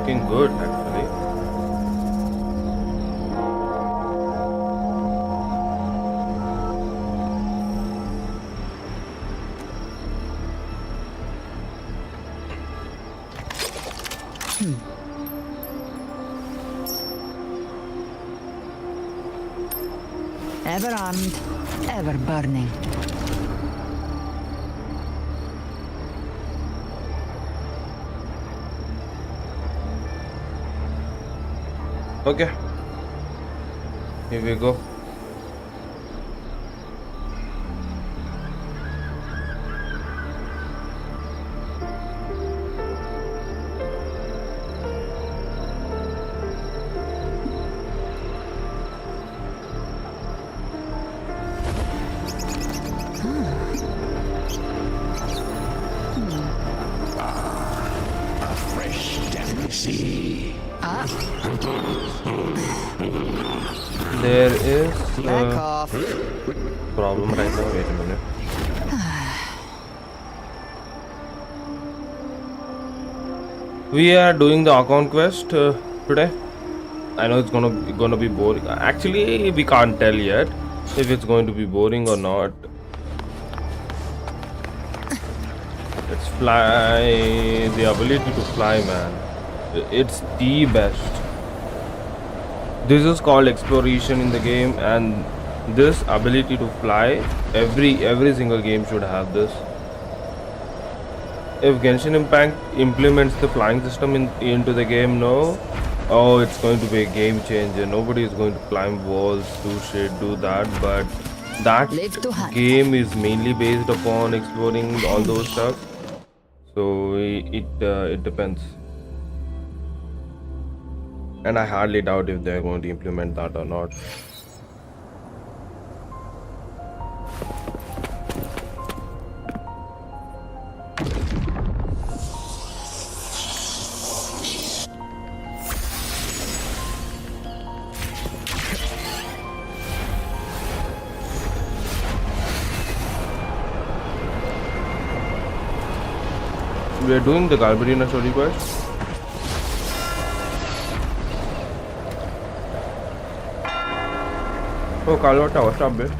looking good actually. Ever armed, ever burning. Okay, here we go. There is Back off. problem right now. Wait a minute. We are doing the account quest today. I know it's gonna be boring. Actually, we can't tell yet if it's going to be boring or not. Let's fly. The ability to fly, man. It's the best. This is called exploration in the game, and this ability to fly, every single game should have this. If Genshin Impact implements the flying system into the game, oh, it's going to be a game changer. Nobody is going to climb walls, do shit, do that, but that game is mainly based upon exploring all those stuff. So it depends. And I hardly doubt if they're going to implement that or not. We are doing the Galberina story quest. Oh, Carlotta, what's up, babe?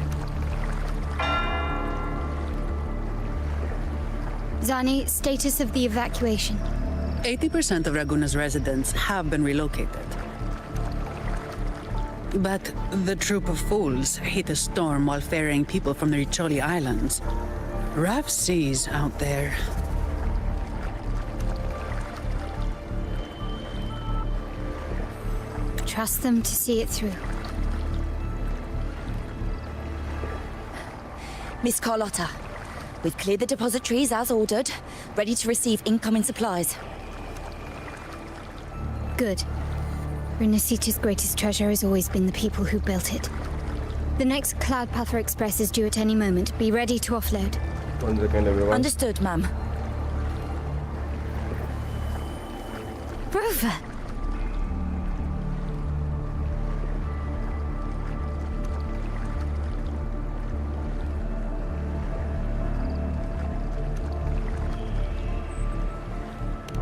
Zani, status of the evacuation. 80% of Raguna's residents have been relocated. But the troop of fools hit a storm while ferrying people from the Riccioli Islands. Rough seas out there. Trust them to see it through. Miss Carlotta, we've cleared the depositories as ordered, ready to receive incoming supplies. Good. Renacita's greatest treasure has always been the people who built it. The next Cloudpather Express is due at any moment. Be ready to offload. 1 second, everyone. Understood, ma'am. Rover!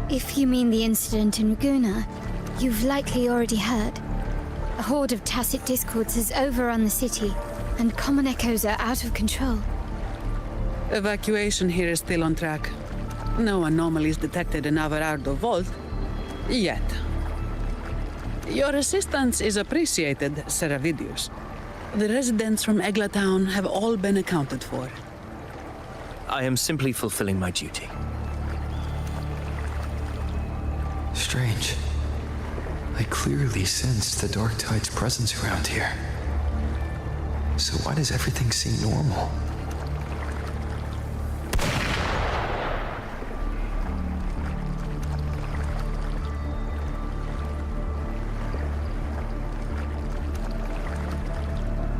If you mean the incident in Raguna, you've likely already heard. A horde of tacit discords has overrun the city, and common echoes are out of control. Evacuation here is still on track. No anomalies detected in Averardo Vault. Yet. Your assistance is appreciated, Seravidius. The residents from Egla Town have all been accounted for. I am simply fulfilling my duty. Strange. I clearly sense the Dark Tide's presence around here. So why does everything seem normal?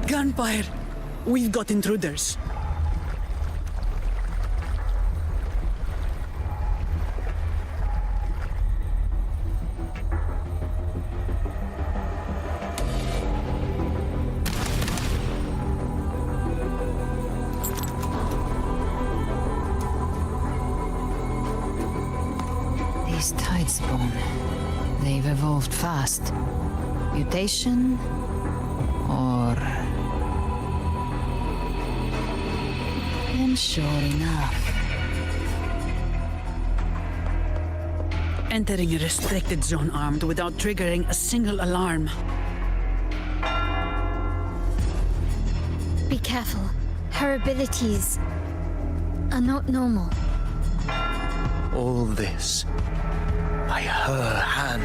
Gunfire! We've got intruders. These tide spawn. They've evolved fast. Mutation? Or... And sure enough... Entering a restricted zone armed without triggering a single alarm. Be careful. Her abilities are not normal. All this by her hand.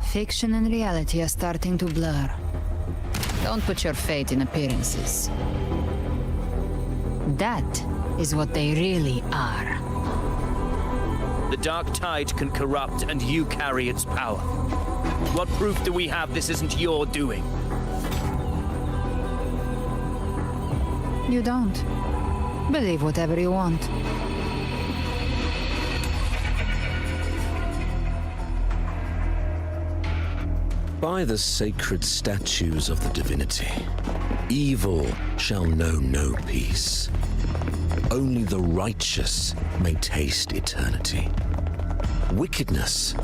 Fiction and reality are starting to blur. Don't put your fate in appearances. That is what they really are. The dark tide can corrupt, and you carry its power. What proof do we have this isn't your doing? You don't. Believe whatever you want. By the sacred statues of the divinity, evil shall know no peace. Only the righteous may taste eternity. Wickedness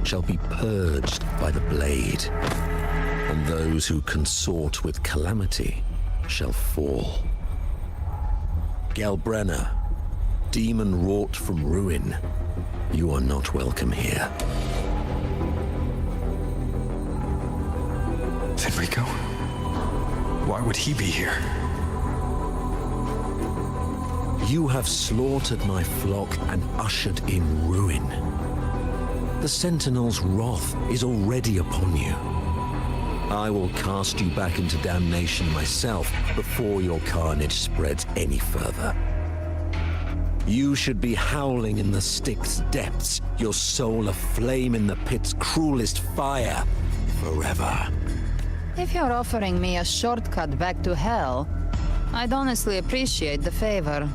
shall be purged by the blade, and those who consort with calamity shall fall. Galbrenna, demon wrought from ruin, you are not welcome here. Federico? Why would he be here? You have slaughtered my flock and ushered in ruin. The Sentinel's wrath is already upon you. I will cast you back into damnation myself before your carnage spreads any further. You should be howling in the Styx's depths, your soul aflame in the pit's cruelest fire, forever. If you're offering me a shortcut back to hell, I'd honestly appreciate the favor.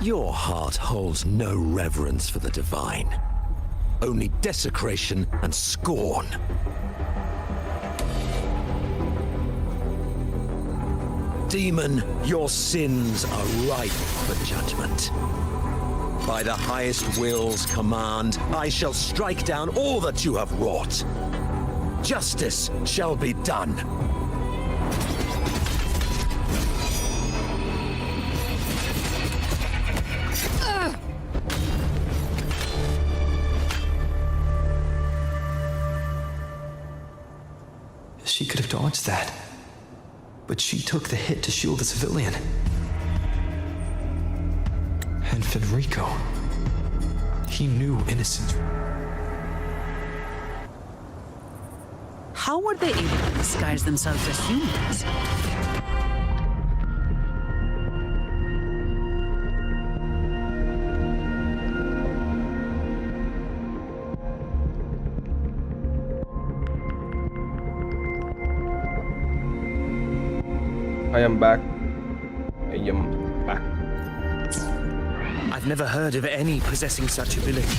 Your heart holds no reverence for the divine. Only desecration and scorn. Demon, your sins are ripe for judgment. By the highest will's command, I shall strike down all that you have wrought. Justice shall be done. She could have dodged that. But she took the hit to shield the civilian. And Federico, he knew innocence. How were they able to disguise themselves as humans? I am back. I am back. I've never heard of any possessing such ability. Their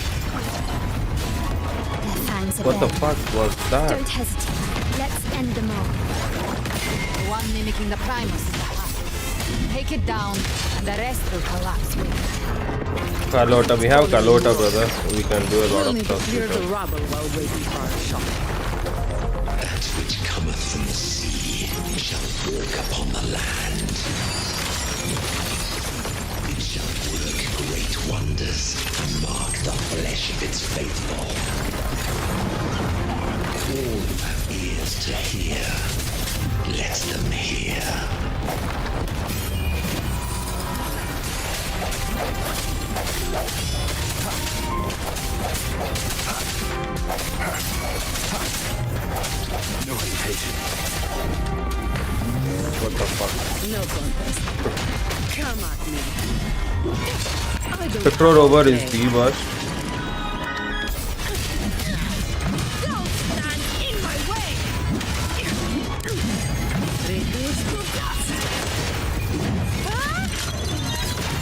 fangs are What the bared. fuck was that? Don't hesitate. Let's end them all. The one mimicking the Primus is the hustle. Take it down, and the rest will collapse with it. Carlotta, we have Carlotta, brother. We can do a lot We'll of need to stuff clear with the her. rubble while waiting for our shot. That which cometh from the sea shall walk upon the land. It shall work great wonders and mark the flesh of its faithful. All who have ears to hear, let them hear. No hesitation. What the fuck? No contest. Come at me. I don't Petro have rover to is pay. the worst. Don't stand in my way! Reduce to dust.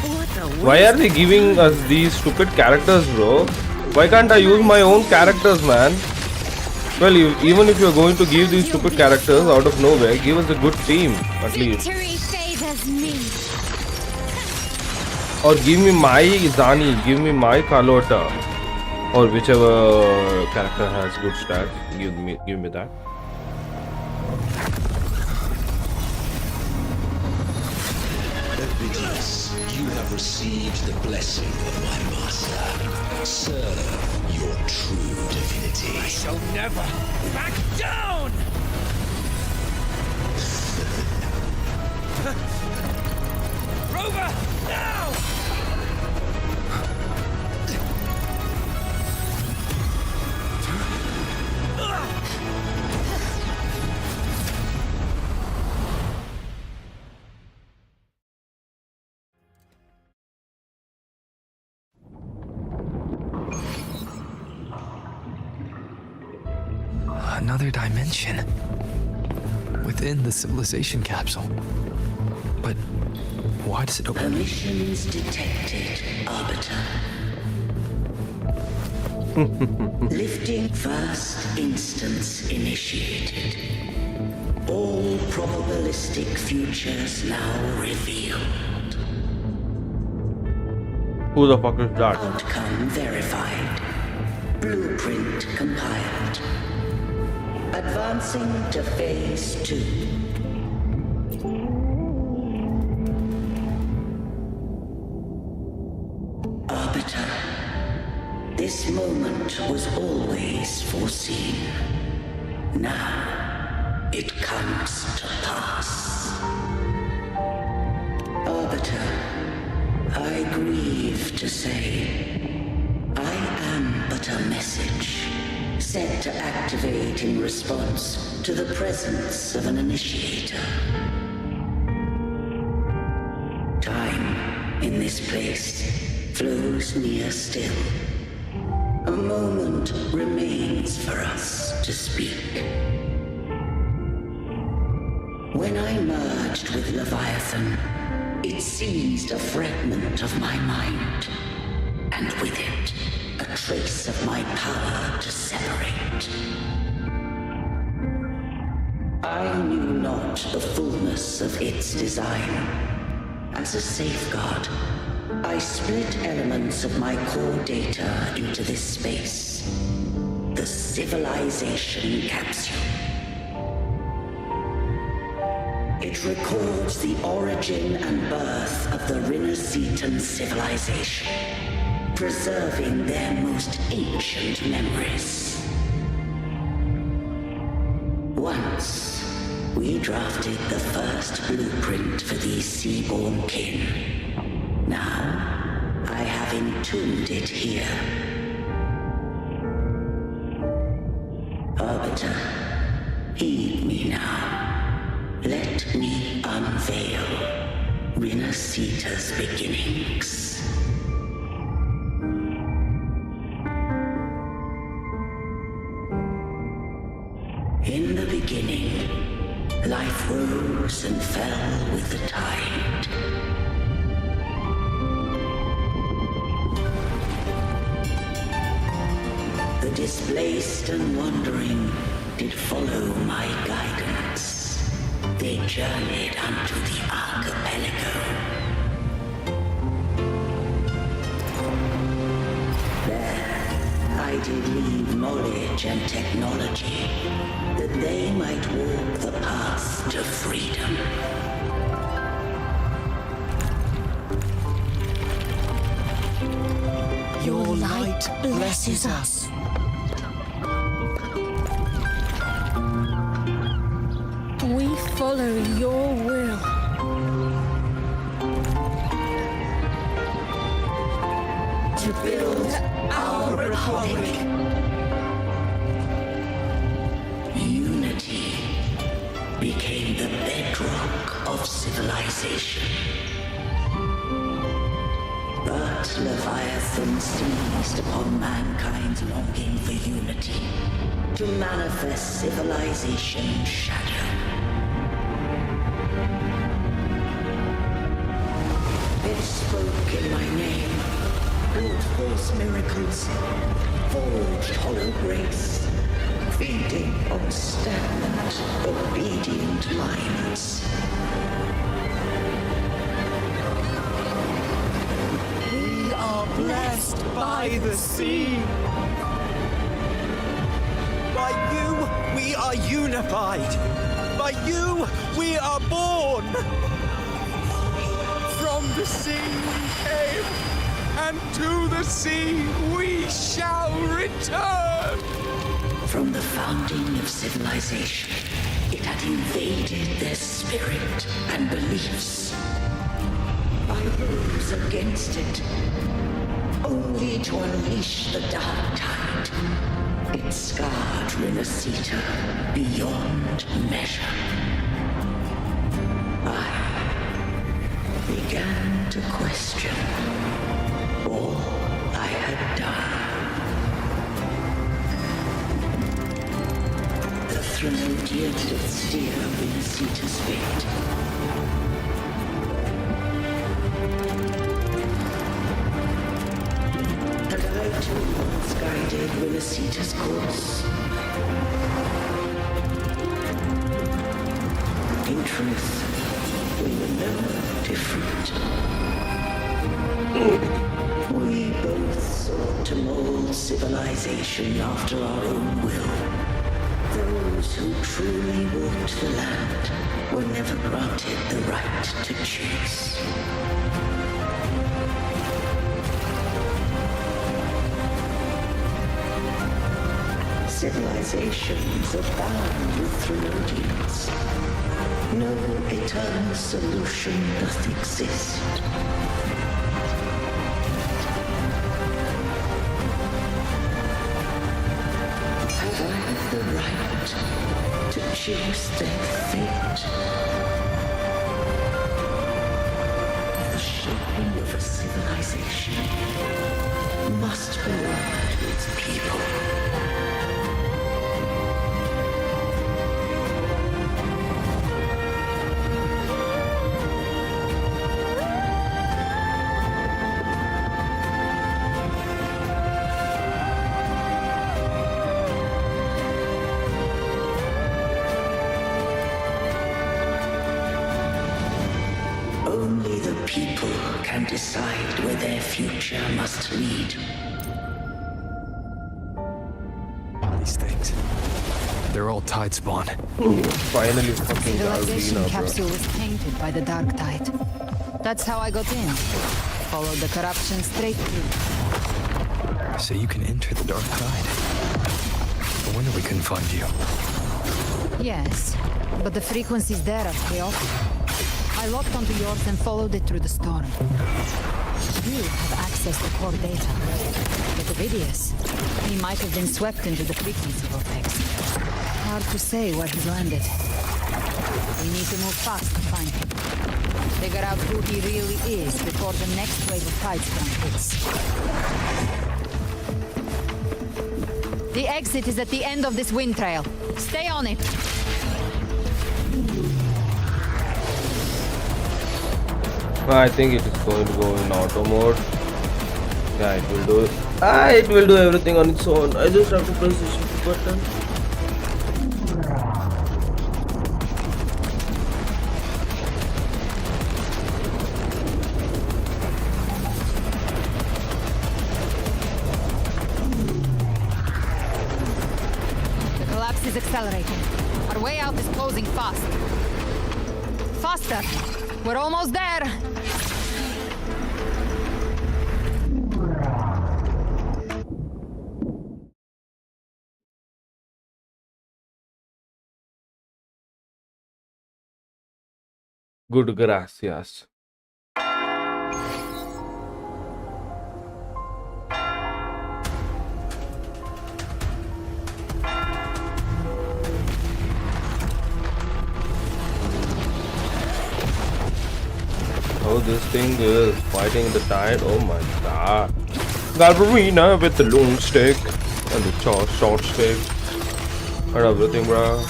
What a Why are they giving us these stupid characters, bro? Why can't I use my own characters, man? Well, even if you're going to give these stupid characters out of nowhere, give us a good team at least. Victory favors me. Or give me my Zani, give me my Carlota, or whichever character has good stats. Give me that. Elpidius, you have received the blessing of my master. Serve your true divinity. I shall never back down! Rover, now! Another dimension. Within the civilization capsule. But why does it open? Permissions detected, Arbiter. Lifting first instance initiated. All probabilistic futures now revealed. Who the fuck is that? Outcome verified. Blueprint compiled. Advancing to phase 2. Arbiter, this moment was always foreseen. Now, it comes to pass. Arbiter, I grieve to say, I am but a message sent to activate in response to the presence of an initiator. Time in this place flows near still. A moment remains for us to speak. When I merged with Leviathan, it seized a fragment of my mind, and with it, a trace of my power to separate. I knew not the fullness of its design. As a safeguard, I split elements of my core data into this space. The civilization capsule. It records the origin and birth of the Rinascitan civilization, preserving their most ancient memories. Once, we drafted the first blueprint for these seaborn kin. Now, I have entombed it here. Arbiter, heed me now. Let me unveil Rinascita's beginnings. In the beginning, life rose and fell with the tide. The displaced and wandering did follow my guidance. They journeyed unto the archipelago. There, I did leave knowledge and technology, that they might walk the path to freedom. Your light blesses us. We follow your will. To build our republic. Unity became the bedrock of civilization. But Leviathan seized upon mankind's longing for unity to manifest civilization's shadow. It spoke in my name, brought forth miracles, forged hollow grace, feeding on stagnant, obedient minds. We are blessed by the sea. By you, we are unified. By you, we are born. From the sea we came, and to the sea we shall return. From the founding of civilization, it had invaded their spirit and beliefs. I rose against it, only to unleash the dark tide. It scarred Renacita beyond measure. I began to question all I had done. The Threnodian did steer Renacita's fate. And I too once guided Renacita's course. In truth, we were no different. We both sought to mold civilization after our own will. Those who truly walked the land were never granted the right to choose. Civilizations abound with Threnodians. No eternal solution doth exist. Have I the right to choose their fate? The shaping of a civilization must belong to its people. Only the people can decide where their future must lead. These things. They're all tide spawn. Finally fucking Civilization Alvina, capsule was tainted by the dark tide. That's how I got in. Followed the corruption straight through. So you can enter the dark tide. No wonder we couldn't find you. Yes, but the frequencies there are chaotic. I locked onto yours and followed it through the storm. You have access to core data. But Ovidius, he might have been swept into the frequency vortex. Hard to say where he's landed. We need to move fast to find him. Figure out who he really is before the next wave of tidestorm hits. The exit is at the end of this wind trail. Stay on it. I think it is going to go in auto mode. Yeah, it will do it. It will do everything on its own. I just have to press the shift button. The collapse is accelerating. Our way out is closing fast. Faster! We're almost there! Good, gracias. Oh, this thing is fighting the tide. Oh my god. Galvarina with the long stick and the short stick and everything, bro.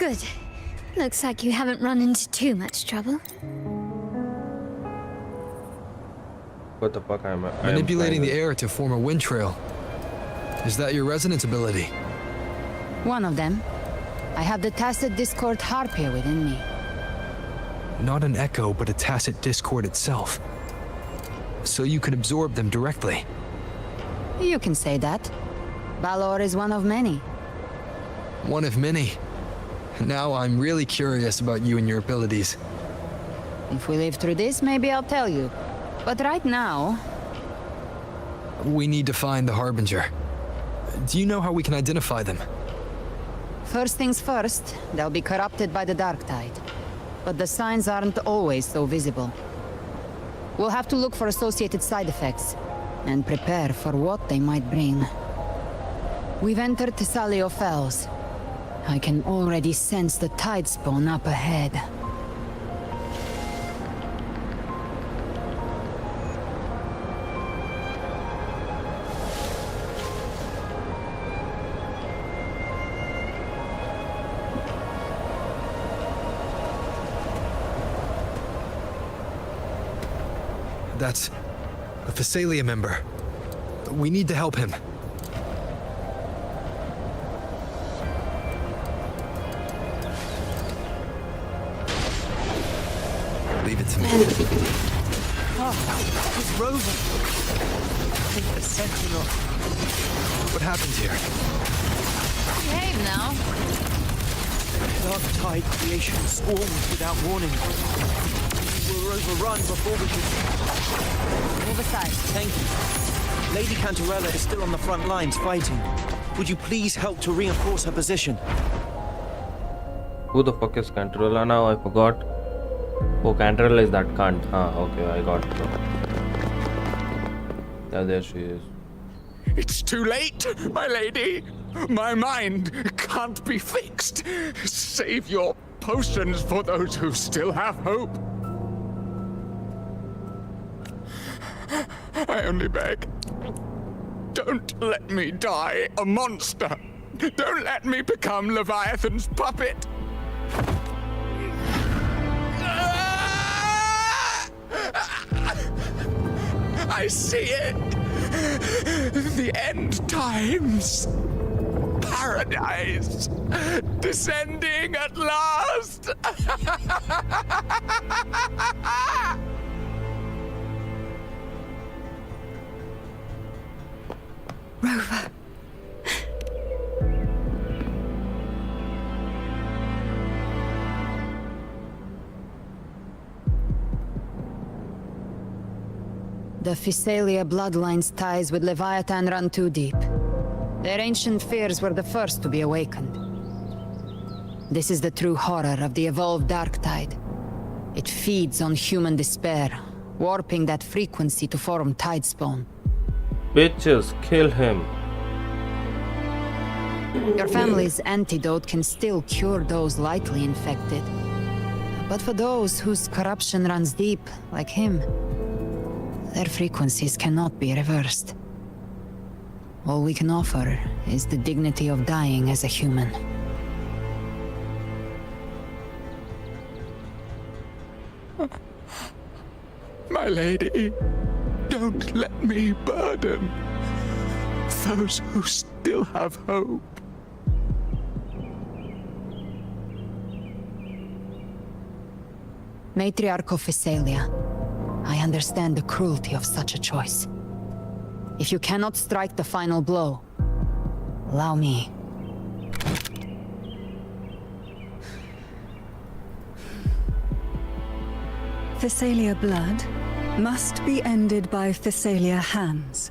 Good. Looks like you haven't run into too much trouble. What the fuck am I? Manipulating the air to form a wind trail. Is that your resonance ability? One of them. I have the tacit discord harpia within me. Not an echo, but a tacit discord itself. So you could absorb them directly. You can say that. Balor is one of many. One of many. Now I'm really curious about you and your abilities. If we live through this, maybe I'll tell you. But right now... We need to find the Harbinger. Do you know how we can identify them? First things first, they'll be corrupted by the dark tide. But the signs aren't always so visible. We'll have to look for associated side effects, and prepare for what they might bring. We've entered Thessalio Fells. I can already sense the tide spawn up ahead. That's a Thessalia member. We need to help him. Leave it to me. It's Rover. I think the Sentinel. What happened here? Behave now. Dark tide creation swarms without warning. We'll overrun before we can... Move aside. Thank you. Lady Cantarella is still on the front lines fighting. Would you please help to reinforce her position? Who the fuck is Cantarella now? I forgot. Oh, Cantarella is that cunt. Okay, I got it. Yeah, there she is. It's too late, my lady. My mind can't be fixed. Save your potions for those who still have hope. I only beg. Don't let me die a monster. Don't let me become Leviathan's puppet. I see it. The end times. Paradise. Descending at last. Rover. The Thessalia bloodline's ties with Leviathan run too deep. Their ancient fears were the first to be awakened. This is the true horror of the evolved dark tide. It feeds on human despair, warping that frequency to form tidespawn. Bitches, kill him. Your family's antidote can still cure those lightly infected. But for those whose corruption runs deep, like him, their frequencies cannot be reversed. All we can offer is the dignity of dying as a human. My lady, don't let me burden those who still have hope. Matriarch of Thessalia, I understand the cruelty of such a choice. If you cannot strike the final blow, allow me. Thessalia blood must be ended by Thessalia hands.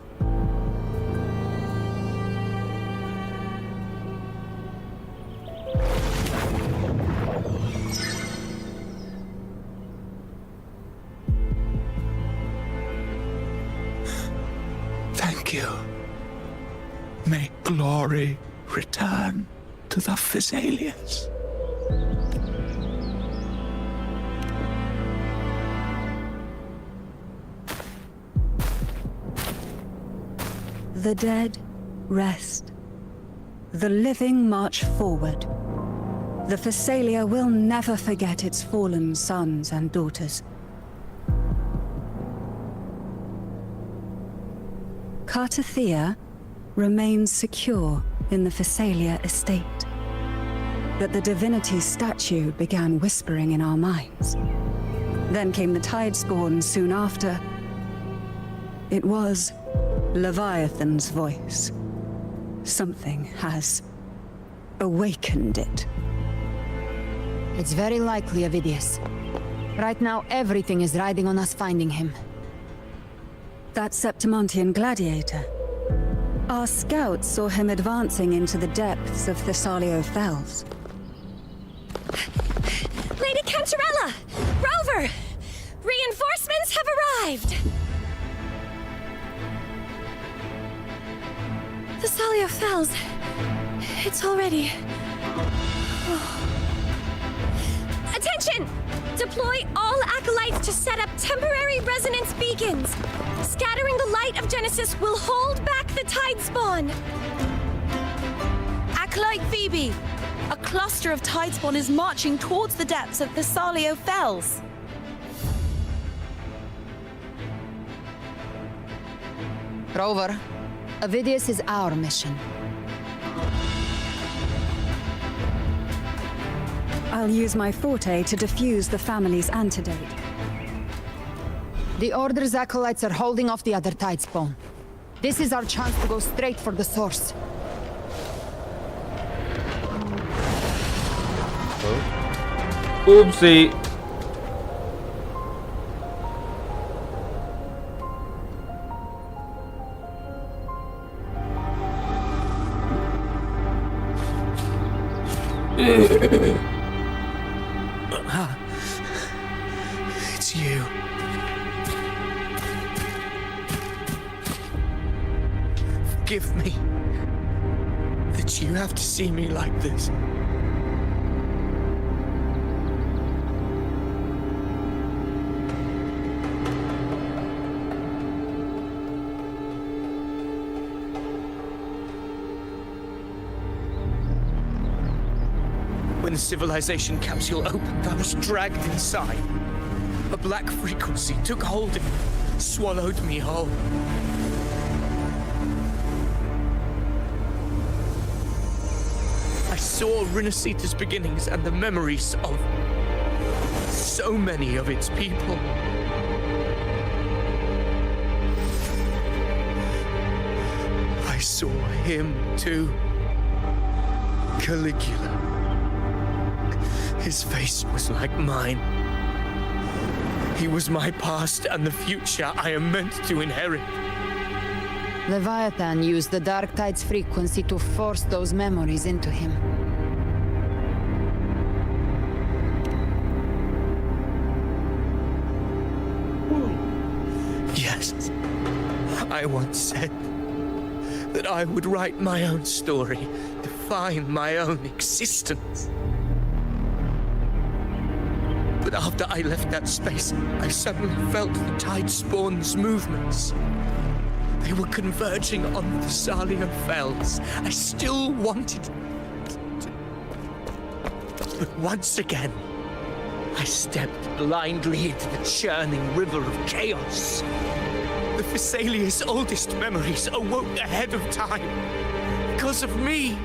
Thank you. May glory return to the Thessalians. The dead rest. The living march forward. The Thessalia will never forget its fallen sons and daughters. Cartathea remains secure in the Thessalia estate. But the divinity's statue began whispering in our minds. Then came the Tidespawn soon after. It was Leviathan's voice. Something has awakened it. It's very likely, Avidius. Right now, everything is riding on us finding him. That Septimontian gladiator. Our scouts saw him advancing into the depths of Thessalio Fells. Lady Cantarella! Rover! Reinforcements have arrived! Thessalio Fells. It's already... Attention! Deploy all acolytes to set up temporary resonance beacons. Scattering the light of Genesis will hold back the Tidespawn. Acolyte Phoebe, a cluster of Tidespawn is marching towards the depths of Thessalio Fells. Rover, Avidius is our mission. I'll use my forte to defuse the family's antidote. The Order's acolytes are holding off the other Tidespawn. This is our chance to go straight for the source. Oopsie. It's you. Forgive me that you have to see me like this. When the civilization capsule opened, I was dragged inside. A black frequency took hold of me, swallowed me whole. I saw Rinasita's beginnings and the memories of so many of its people. I saw him too. Caligula. His face was like mine. He was my past and the future I am meant to inherit. Leviathan used the Dark Tide's frequency to force those memories into him. Yes, I once said that I would write my own story, define my own existence. But after I left that space, I suddenly felt the Tidespawn's movements. They were converging on the Thessalio Fells. I still wanted to... But once again, I stepped blindly into the churning river of chaos. The Thessalia's oldest memories awoke ahead of time. Because of me.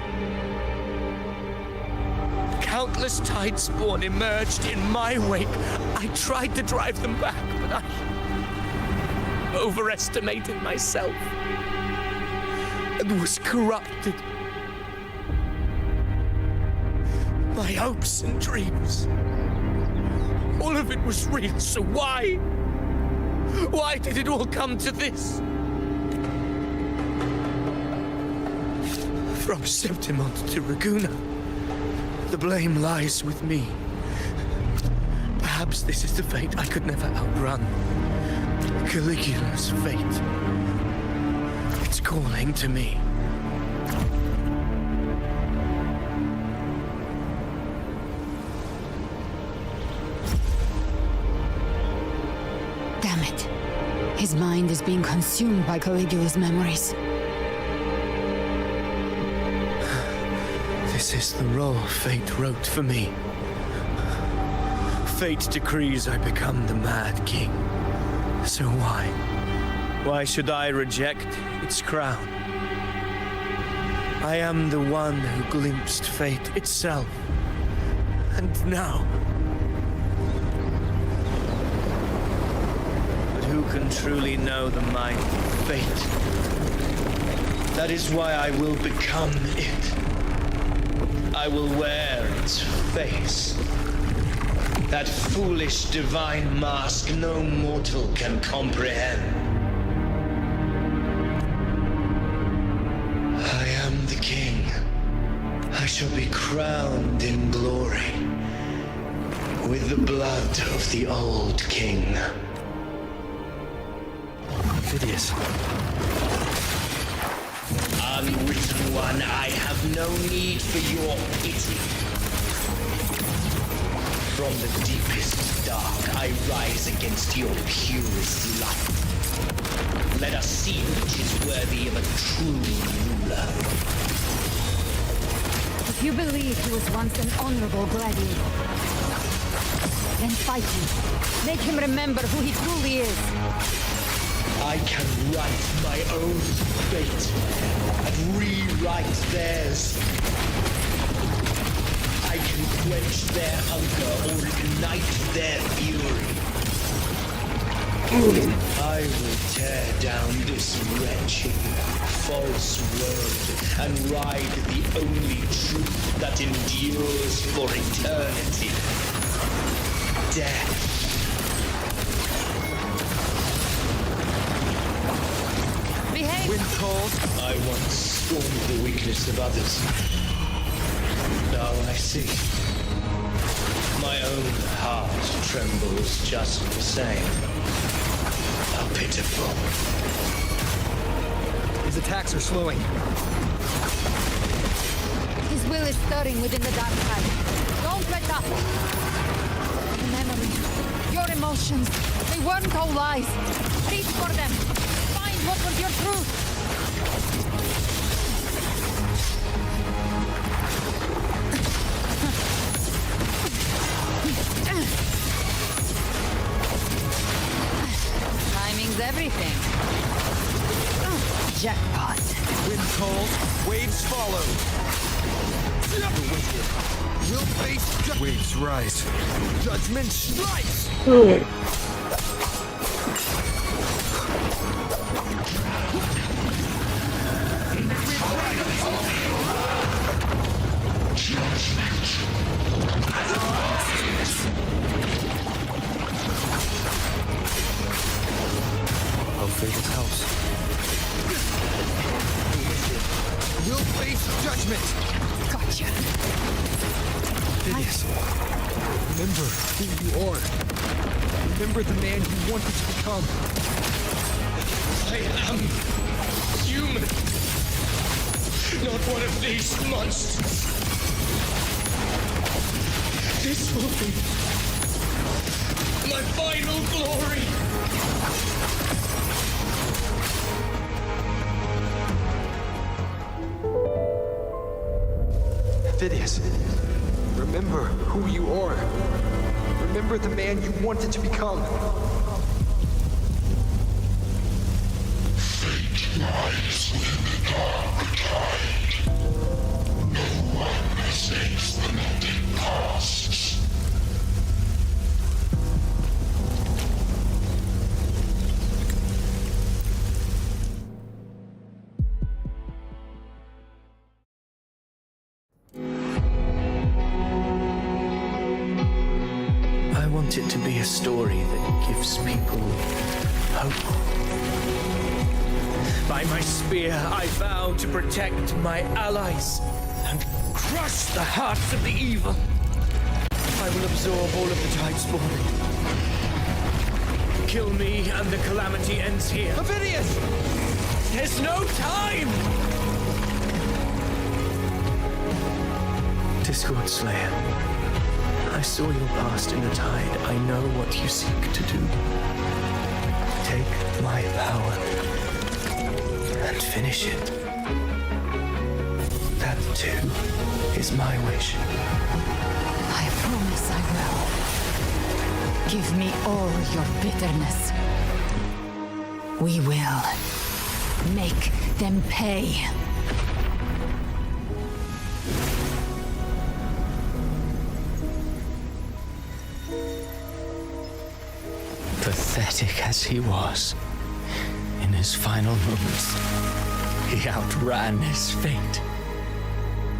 Countless Tidespawn emerged in my wake. I tried to drive them back, but I overestimated myself and was corrupted. My hopes and dreams, all of it was real, so why? Why did it all come to this? From Septimont to Raguna, the blame lies with me. Perhaps this is the fate I could never outrun. Caligula's fate. It's calling to me. Damn it. His mind is being consumed by Caligula's memories. This This is the role fate wrote for me. Fate decrees I become the Mad King. So why? Why should I reject its crown? I am the one who glimpsed fate itself. And now... But who can truly know the mind of fate? That is why I will become it. I will wear its face. That foolish divine mask no mortal can comprehend. I am the king. I shall be crowned in glory with the blood of the old king. Phidias. Unwritten one, I have no need for your pity. From the deepest dark, I rise against your purest light. Let us see which is worthy of a true ruler. If you believe he was once an honorable gladiator, then fight him. Make him remember who he truly is. I can write my own fate and rewrite theirs. I can quench their hunger or ignite their fury. I will tear down this wretched, false world and ride the only truth that endures for eternity. Death. When cold, I once scorned the weakness of others. Now I see. My own heart trembles just the same. How pitiful. his attacks are slowing. His will is stirring within the dark tide. Don't let up. Your memories, your emotions, they weren't all lies. Reach for them. Find what was your truth. Timing's everything. Jackpot. Wind calls, waves follow. Will face waves rise. Judgment strikes. I'll fade his house. Will face judgment. Gotcha. Phidias, remember who you are. Remember the man you wanted to become. I am human. Not one of these monsters. This will be my final glory. Phidias, remember who you are. Remember the man you wanted to become. Fate lies within the dark tide. No one escapes the melting costs. I want it to be a story that gives people hope. By my spear, I vow to protect my allies and crush the hearts of the evil. I will absorb all of the tide's spawn. Kill me and the calamity ends here. Phidias! There's no time! Discord Slayer. I saw your past in the tide. I know what you seek to do. Take my power and finish it. That too, is my wish. I promise I will. Give me all your bitterness. We will make them pay. Pathetic as he was, in his final moments, he outran his fate.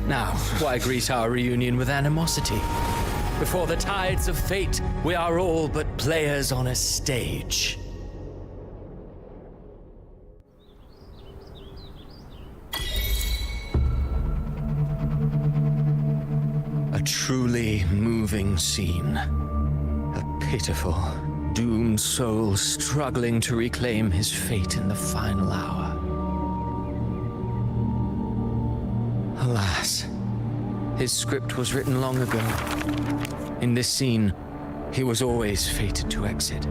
Now, why greet our reunion with animosity? Before the tides of fate, we are all but players on a stage. A truly moving scene. A pitiful, doomed soul struggling to reclaim his fate in the final hour. Alas, his script was written long ago. In this scene, he was always fated to exit.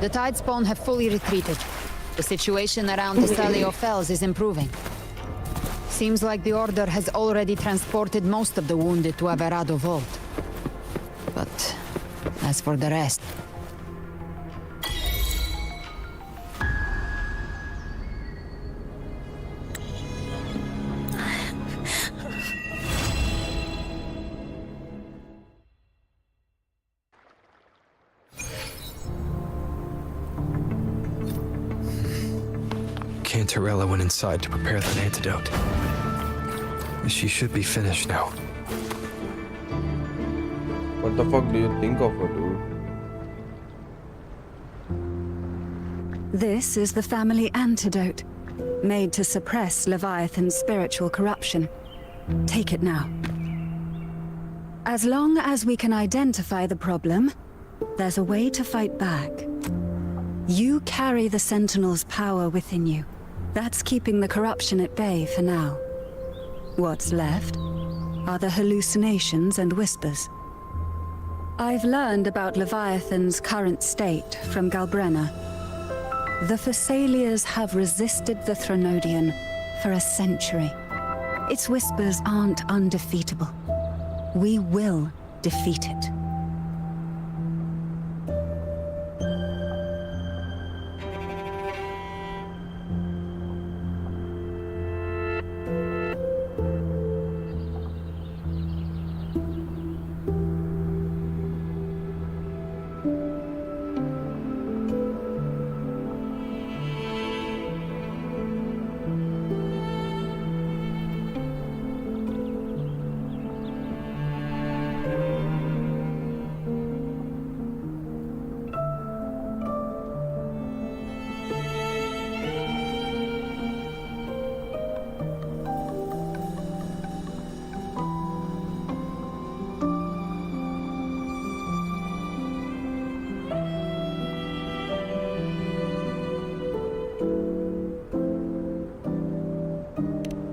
The Tidespawn have fully retreated. The situation around the Salio Fells is improving. Seems like the Order has already transported most of the wounded to Averado Vault. But as for the rest... Cantarella went inside to prepare that antidote. She should be finished now. What the fuck do you think of her, dude? This is the family antidote, made to suppress Leviathan's spiritual corruption. Take it now. As long as we can identify the problem, there's a way to fight back. You carry the Sentinel's power within you. That's keeping the corruption at bay for now. What's left are the hallucinations and whispers. I've learned about Leviathan's current state from Galbrenna. The Thessalias have resisted the Threnodian for a century. Its whispers aren't undefeatable. We will defeat it.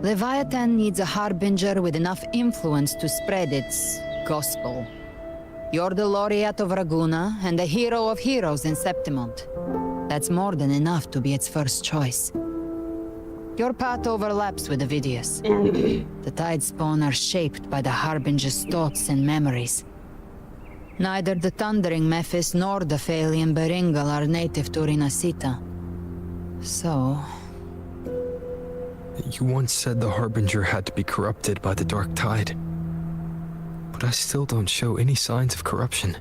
Leviathan needs a harbinger with enough influence to spread its gospel. You're the laureate of Raguna and a hero of heroes in Septimont. That's more than enough to be its first choice. Your path overlaps with Ovidius. The Tidespawn are shaped by the harbinger's thoughts and memories. Neither the Thundering Mephis nor the Phalian Beringal are native to Rinasita. So... You once said the Harbinger had to be corrupted by the Dark Tide. But I still don't show any signs of corruption.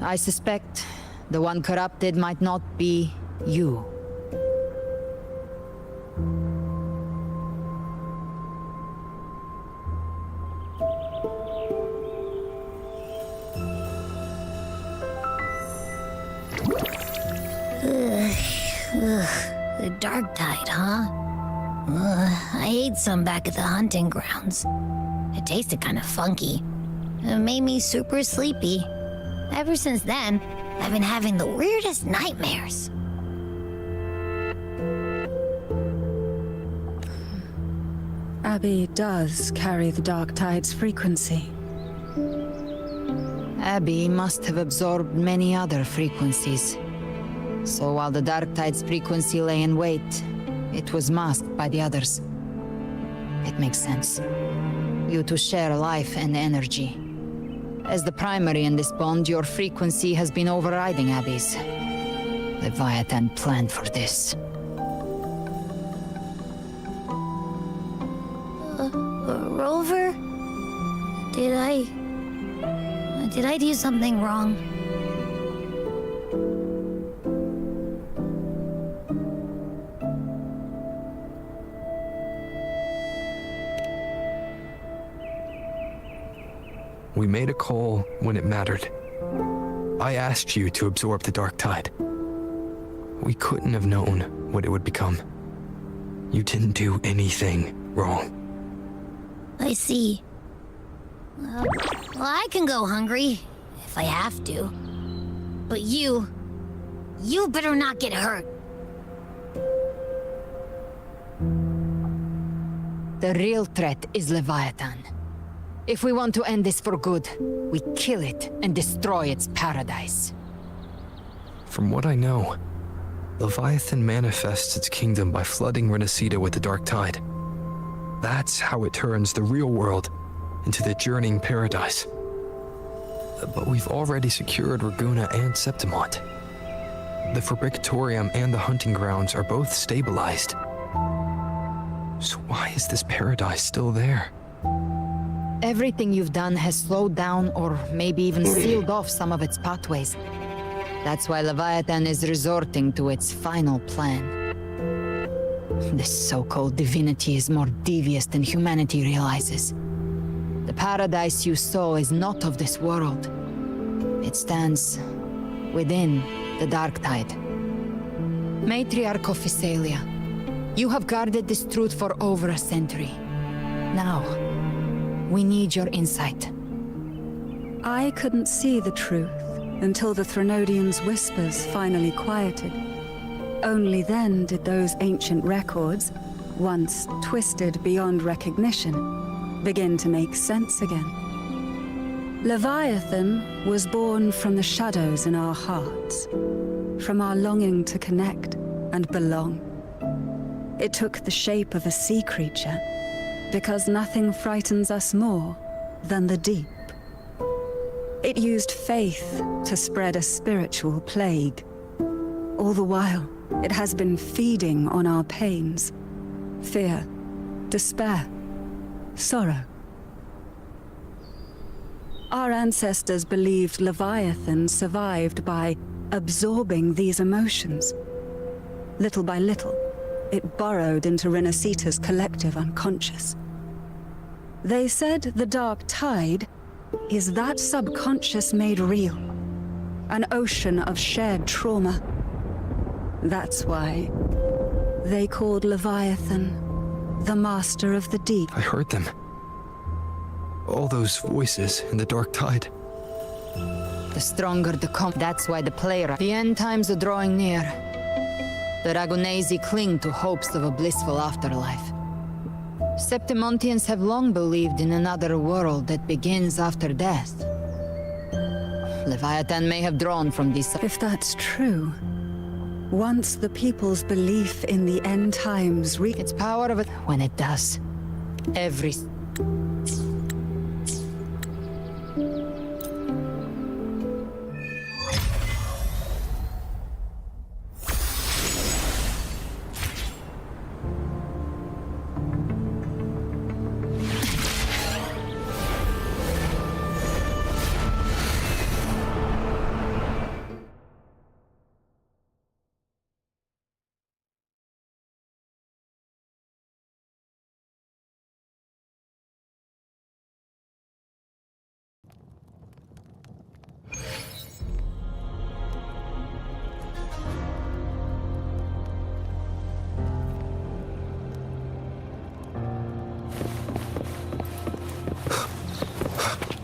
I suspect the one corrupted might not be you. The Dark Tide, huh? I ate some back at the hunting grounds. It tasted kind of funky. It made me super sleepy. Ever since then, I've been having the weirdest nightmares. Abbey does carry the Dark Tide's frequency. Abby must have absorbed many other frequencies. So while the Dark Tide's frequency lay in wait, it was masked by the others. It makes sense. You two share life and energy. As the primary in this bond, your frequency has been overriding Abby's. Leviathan planned for this. Rover? Did I do something wrong? We made a call when it mattered. I asked you to absorb the Dark Tide. We couldn't have known what it would become. You didn't do anything wrong. I see. Well, I can go hungry, if I have to. But you better not get hurt. The real threat is Leviathan. If we want to end this for good, we kill it and destroy its paradise. From what I know, Leviathan manifests its kingdom by flooding Renacida with the Dark Tide. That's how it turns the real world into the journeying paradise. But we've already secured Raguna and Septimont. The Fabricatorium and the hunting grounds are both stabilized. So why is this paradise still there? Everything you've done has slowed down or maybe even sealed off some of its pathways. That's why Leviathan is resorting to its final plan. This so-called divinity is more devious than humanity realizes. The paradise you saw is not of this world. It stands within the Dark Tide. Matriarch of Physalia, you have guarded this truth for over a century. Now, we need your insight. I couldn't see the truth until the Threnodians' whispers finally quieted. Only then did those ancient records, once twisted beyond recognition, begin to make sense again. Leviathan was born from the shadows in our hearts, from our longing to connect and belong. It took the shape of a sea creature, because nothing frightens us more than the deep. It used faith to spread a spiritual plague. All the while, it has been feeding on our pains, fear, despair, sorrow. Our ancestors believed Leviathan survived by absorbing these emotions. Little by little, it burrowed into Renacita's collective unconscious. They said the Dark Tide is that subconscious made real, an ocean of shared trauma. That's why they called Leviathan the Master of the Deep. I heard them. All those voices in the Dark Tide. The stronger the that's why the player. The end times are drawing near. The Ragunesi cling to hopes of a blissful afterlife. Septimontians have long believed in another world that begins after death. Leviathan may have drawn from these. If that's true, once the people's belief in the end times its power of it, when it does, every.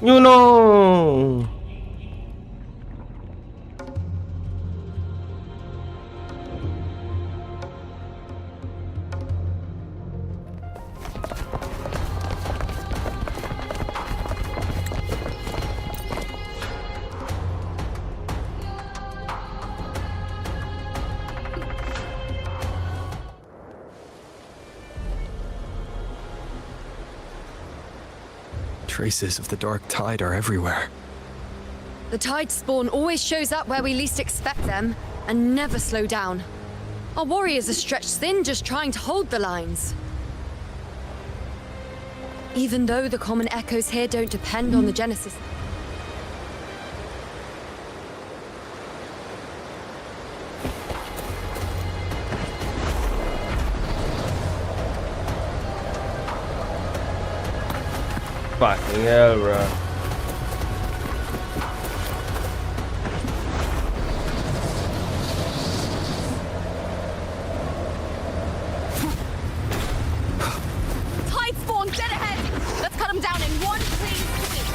You know. Traces of the dark tide are everywhere. The tide spawn always shows up where we least expect them, and never slow down. Our warriors are stretched thin just trying to hold the lines. Even though the common echoes here don't depend on the Genesis. Fucking hell, bro. Tide spawn, dead ahead! Let's cut them down in one clean sweep!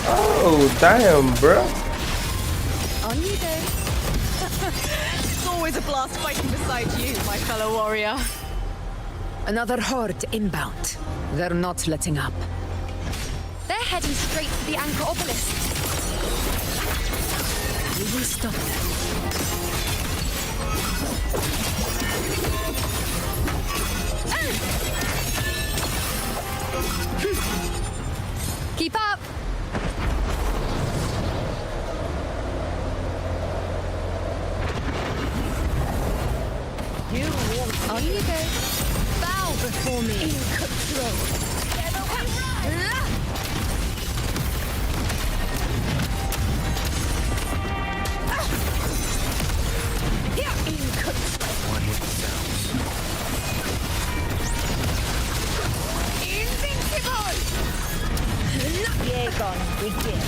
Oh, damn, bro. On you go. It's always a blast fighting beside you, my fellow warrior. Another horde inbound. They're not letting up. They're heading straight for the anchor obelisk. We will stop them. Keep up! You won't. On you go. Bow before me. In control. One with the sounds. Invincible! Qiuyuan, begin.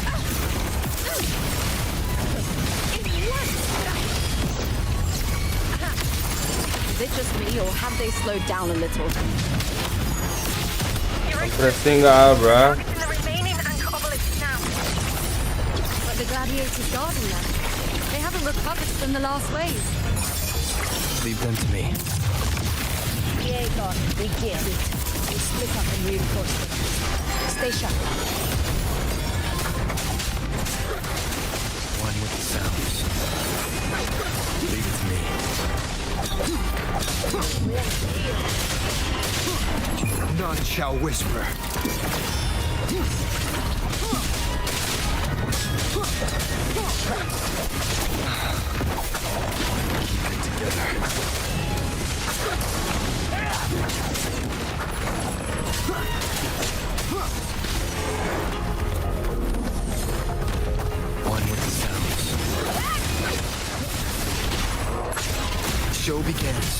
Is it just me, or have they slowed down a little? Pressing R, bro. The remaining anchor obelisk now. But the gladiators guarding them. They haven't recovered from the last wave. Leave them to me. Qiuyuan, begin. We split up and reinforce them. Stay sharp. One with the sounds. Leave it to me. None shall whisper. Keep it together. One with the sounds. Show begins.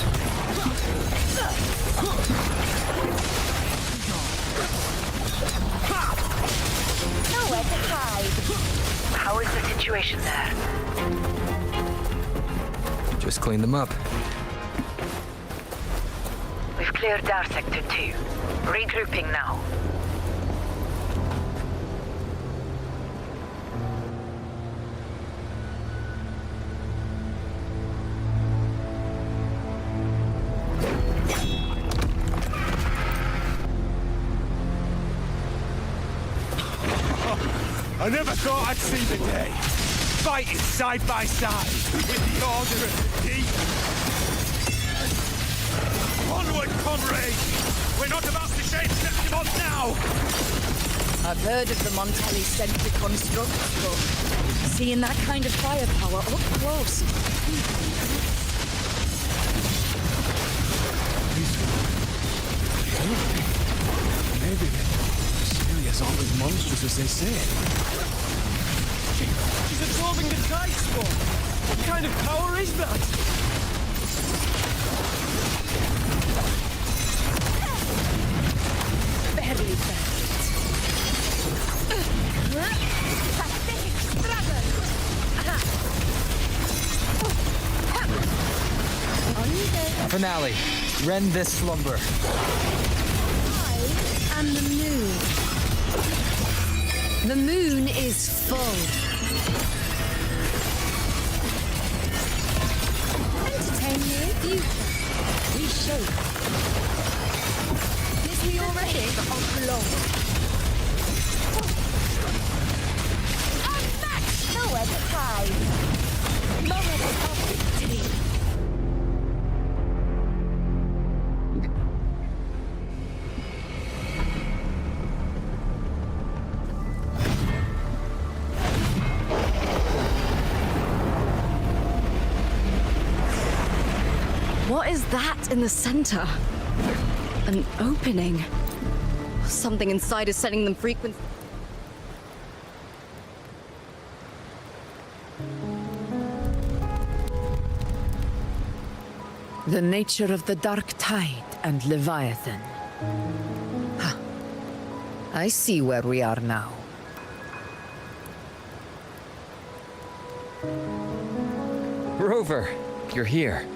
Nowhere to hide. How is the situation there? Just clean them up. We've cleared our sector 2. Regrouping now. I never thought I'd see the day. Fighting side by side with the Order of the Deep. Onward, comrades! We're not about to shake Septimon now! I've heard of the Montelli-centric construct, but seeing that kind of firepower up close. Maybe Celia's aren't as monstrous as they say. She's absorbing the tide spawn. What kind of power is that? Very bad. Pathetic struggle. On you go. Finale. Rend this slumber. And the moon. The moon is full. Entertain me in future. We shape. Is we already of long? Unmatched! Nowhere to hide. Moment of victory. What is that in the center? An opening. Something inside is sending them frequency. The nature of the Dark Tide and Leviathan. Huh. I see where we are now. Rover, you're here.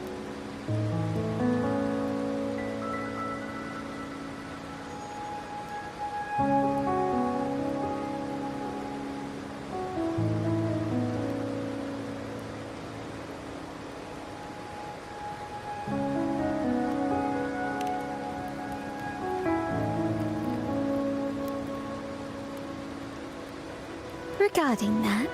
Regarding that,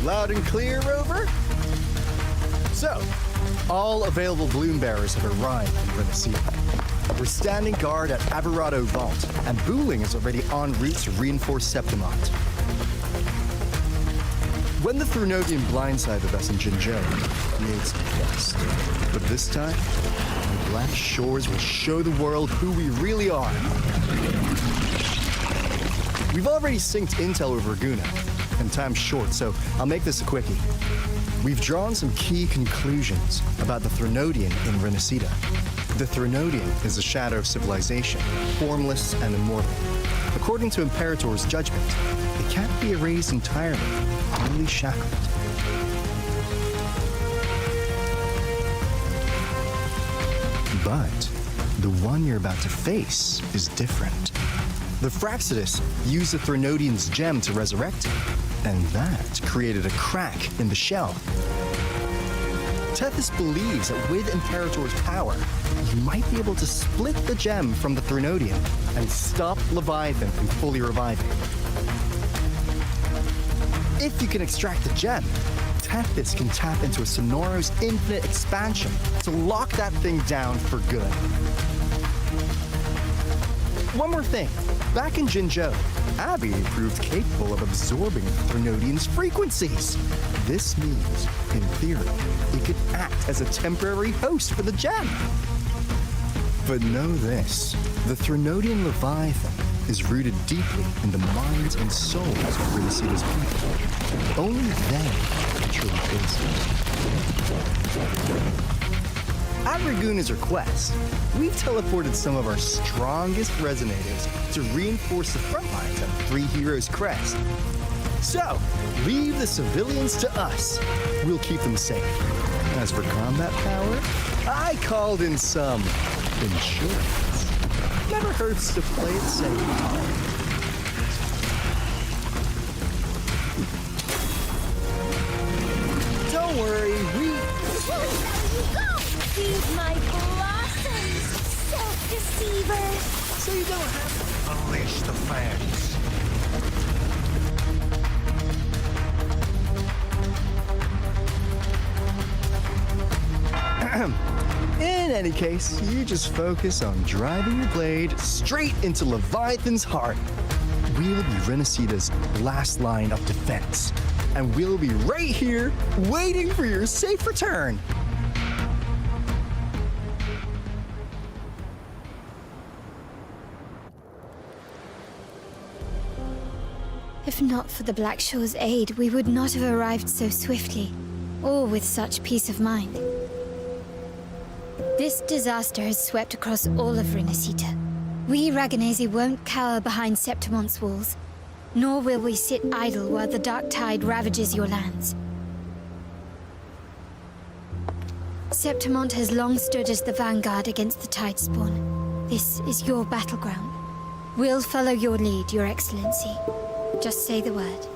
Loud and clear, Rover? So, all available bloom bearers have arrived in Renacida. We're standing guard at Averado Vault, and Booling is already en route to reinforce Septimont. When the Thrunodian blindsided us in Jinzhou, we made some quest. But this time, the Black Shores will show the world who we really are. We've already synced intel with Raguna, and time's short, so I'll make this a quickie. We've drawn some key conclusions about the Thrunodian in Renacida. The Thrunodian is a shadow of civilization, formless and immortal. According to Imperator's judgment, it can't be erased entirely, only shackled. But the one you're about to face is different. The Fraxidus used the Thrunodian's gem to resurrect him, and that created a crack in the shell. Tethys believes that with Imperator's power, you might be able to split the gem from the Thrunodian and stop Leviathan from fully reviving. If you can extract the gem, Tethys can tap into a Sonoro's infinite expansion to lock that thing down for good. One more thing. Back in Jinzhou, Abby proved capable of absorbing Thrunodian's frequencies. This means, in theory, it could act as a temporary host for the gem. But know this, the Thrunodian Leviathan is rooted deeply in the minds and souls of Renacida's people. Only they can truly face it. At Raguna's request, we've teleported some of our strongest resonators to reinforce the front lines at Three Heroes Crest. So, leave the civilians to us. We'll keep them safe. As for combat power, I called in some insurance. Never hurts to play it safe. Don't worry, Where you go? Feed my blossoms, self-deceiver. So you don't have to unleash the fans. In any case, you just focus on driving your blade straight into Leviathan's heart. We'll be Renacida's last line of defense, and we'll be right here waiting for your safe return. if not for the Black Shore's aid, we would not have arrived so swiftly, or with such peace of mind. This disaster has swept across all of Renacida. We Ragganese won't cower behind Septimont's walls, nor will we sit idle while the dark tide ravages your lands. Septimont has long stood as the vanguard against the Tidespawn. This is your battleground. We'll follow your lead, Your Excellency. Just say the word.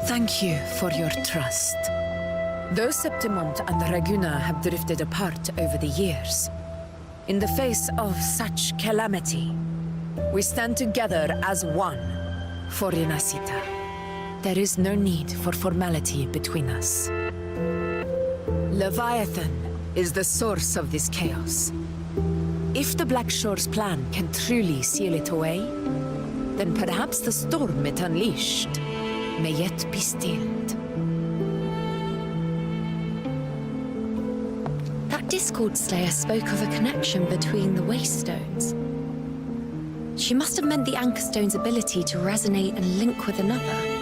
Thank you for your trust. Though Septimont and Raguna have drifted apart over the years, in the face of such calamity, we stand together as one for Renacita. There is no need for formality between us. Leviathan is the source of this chaos. If the Black Shore's plan can truly seal it away, then perhaps the storm it unleashed may yet be stilled. That Discord Slayer spoke of a connection between the Wastestones. She must have meant the Anchor Stone's ability to resonate and link with another.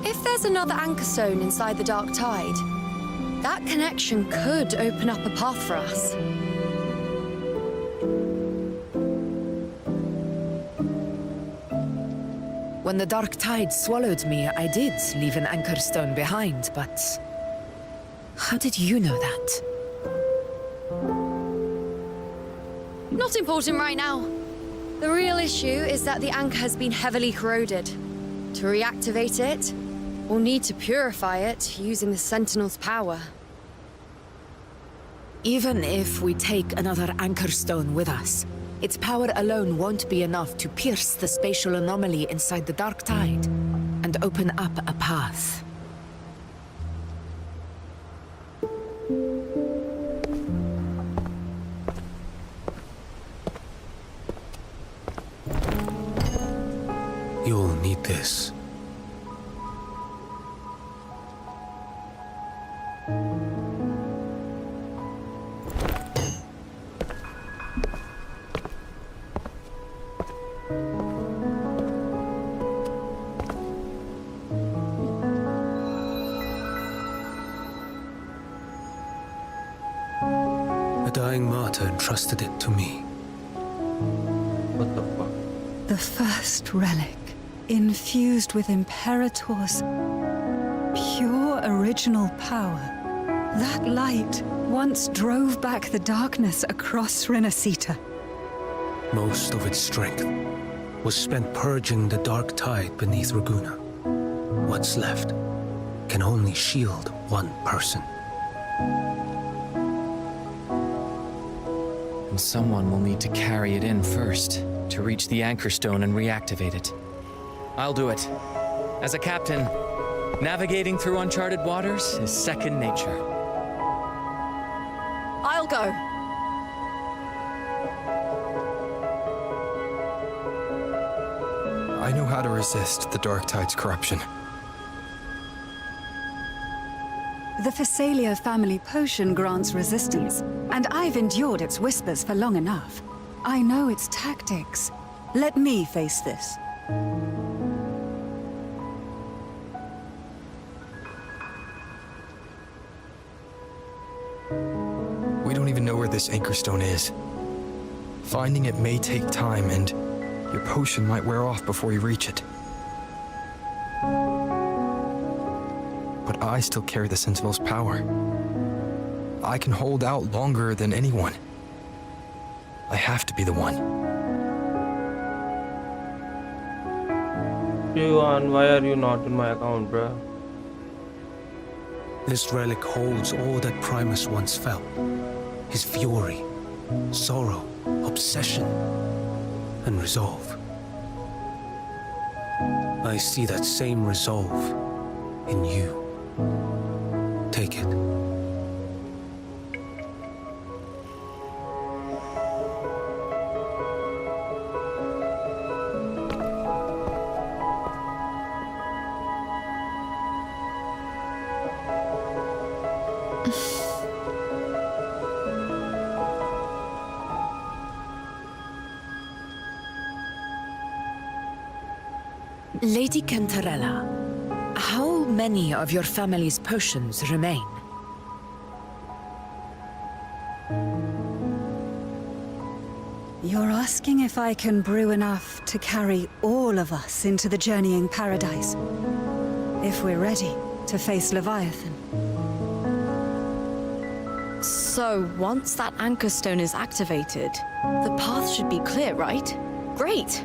If there's another Anchor Stone inside the Dark Tide, that connection could open up a path for us. When the Dark Tide swallowed me, I did leave an Anchor Stone behind, but how did you know that? Not important right now. The real issue is that the anchor has been heavily corroded. To reactivate it, we'll need to purify it using the Sentinel's power. Even if we take another Anchor Stone with us, its power alone won't be enough to pierce the spatial anomaly inside the Dark Tide and open up a path. You'll need this. A dying martyr entrusted it to me. What the fuck? The first relic, infused with Imperator's pure original power. That light once drove back the darkness across Renacita. Most of its strength was spent purging the Dark Tide beneath Raguna. What's left can only shield one person. And someone will need to carry it in first, to reach the Anchor Stone and reactivate it. I'll do it. As a captain, navigating through uncharted waters is second nature. I'll go. I know how to resist the Dark Tide's corruption. The Phasalia family potion grants resistance, and I've endured its whispers for long enough. I know its tactics. Let me face this. We don't even know where this Anchor Stone is. Finding it may take time, and your potion might wear off before you reach it. But I still carry the Sentinel's power. I can hold out longer than anyone. I have to be the one. Qiuyuan, why are you not in my account, bruh? This relic holds all that Primus once felt. His fury, sorrow, obsession, and resolve. I see that same resolve in you. Take it. Lady Cantarella, how many of your family's potions remain? You're asking if I can brew enough to carry all of us into the journeying paradise. If we're ready, to face Leviathan. So, once that anchor stone is activated, the path should be clear, right? Great!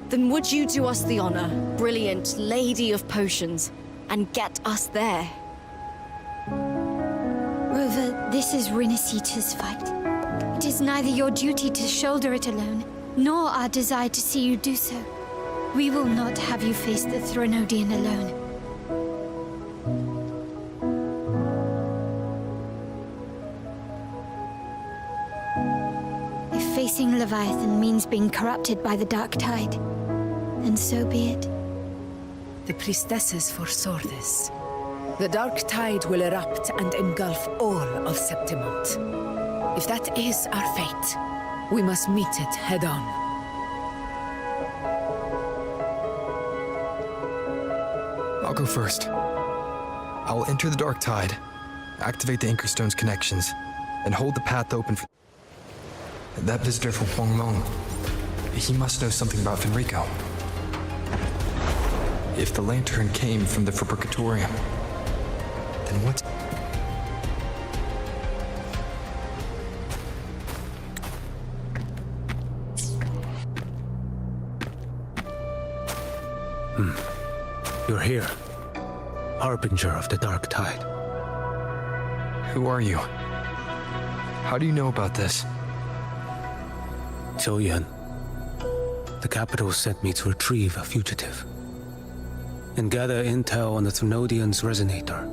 Then would you do us the honor, brilliant Lady of Potions, and get us there? Rover, this is Rinasita's fight. It is neither your duty to shoulder it alone, nor our desire to see you do so. We will not have you face the Threnodian alone. If facing Leviathan means being corrupted by the Dark Tide, then so be it. The priestesses foresaw this. The Dark Tide will erupt and engulf all of Septimont. If that is our fate, we must meet it head-on. I'll go first. I'll enter the Dark Tide, activate the Anchorstone's connections, and hold the path open for... That visitor from Huanglong, he must know something about Fenrico. If the lantern came from the Fabricatorium, then what? You're here. Harbinger of the Dark Tide. Who are you? How do you know about this? Qiuyuan. The capital sent me to retrieve a fugitive and gather intel on the Threnodian's resonator.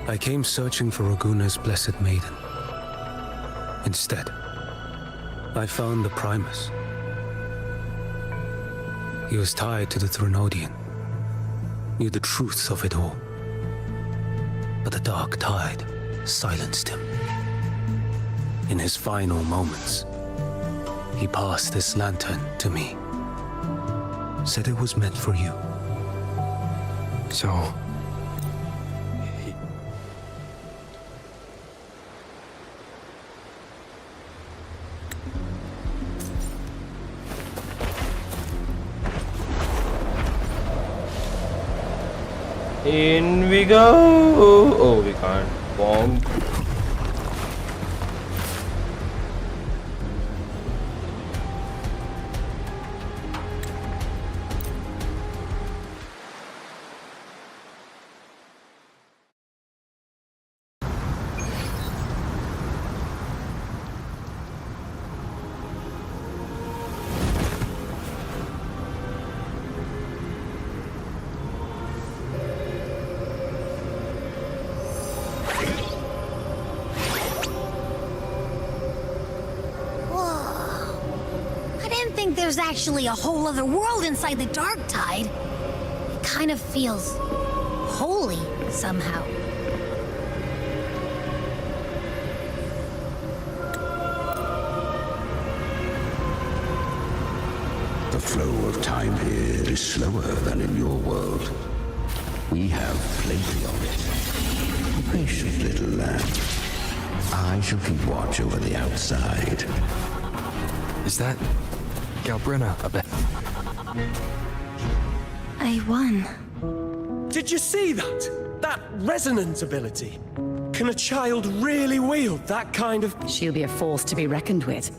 I came searching for Raguna's Blessed Maiden. Instead, I found the Primus. He was tied to the Threnodian, knew the truth of it all. But the Dark Tide silenced him. In his final moments, he passed this lantern to me. Said it was meant for you. So... In we go! Oh, we can't. Bomb. There's actually a whole other world inside the Dark Tide. It kind of feels holy somehow. The flow of time here is slower than in your world. We have plenty of it. Patient little lamb. I shall keep watch over the outside. Is that... Galbrina, a bit. I won. Did you see that? That resonance ability? Can a child really wield that kind of... She'll be a force to be reckoned with.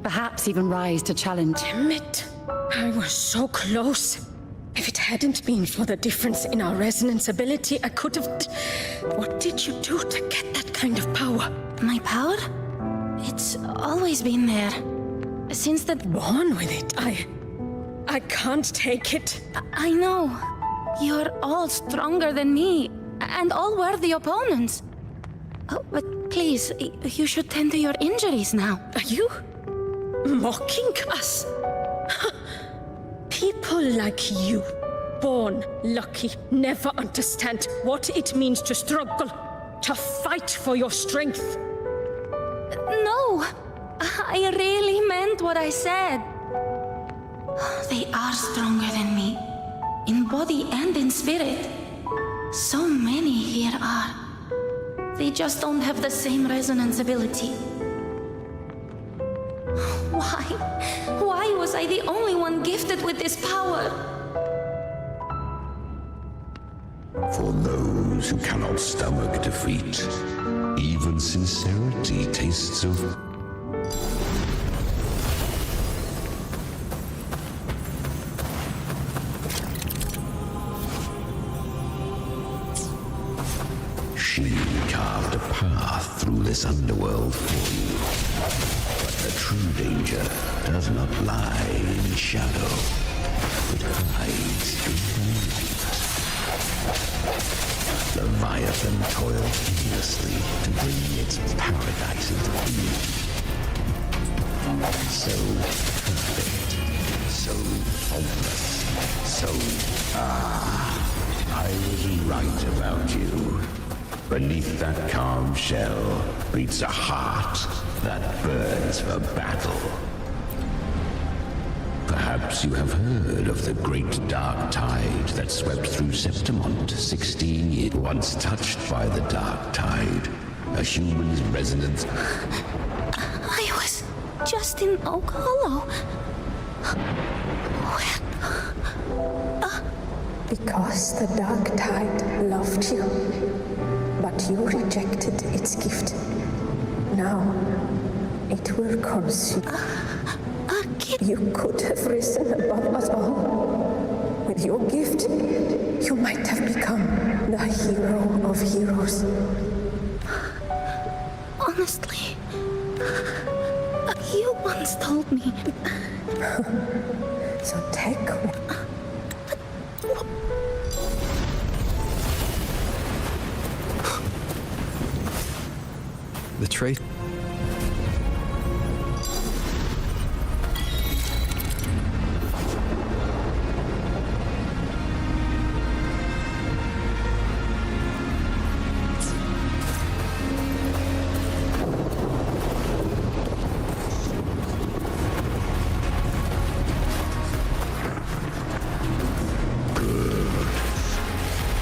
Perhaps even rise to challenge. Damn it! I was so close. If it hadn't been for the difference in our resonance ability, I could have... What did you do to get that kind of power? My power? It's always been there. Since the... Born with it, I can't take it. I know. You're all stronger than me, and all worthy opponents. Oh, but please, you should tend to your injuries now. Are you mocking us? People like you, born lucky, never understand what it means to struggle, to fight for your strength. No, I really meant what I said. They are stronger than me, in body and in spirit. So many here are. They just don't have the same resonance ability. Why was I the only one gifted with this power? For those who cannot stomach defeat, even sincerity tastes of... She carved a path through this underworld for you. But the true danger does not lie in shadow. It hides in the light. Leviathan toiled endlessly to bring its paradise into being. So perfect, so faultless, so... I was right about you. Beneath that calm shell beats a heart that burns for battle. Perhaps you have heard of the great dark tide that swept through Septimont 16 years. Once touched by the dark tide, a human's resonance... I was just in Oak Hollow. Because the dark tide loved you, but you rejected its gift. Now, it will consume. You could have risen above us all. With your gift, you might have become the hero of heroes. Honestly, you once told me. So take one. The trait.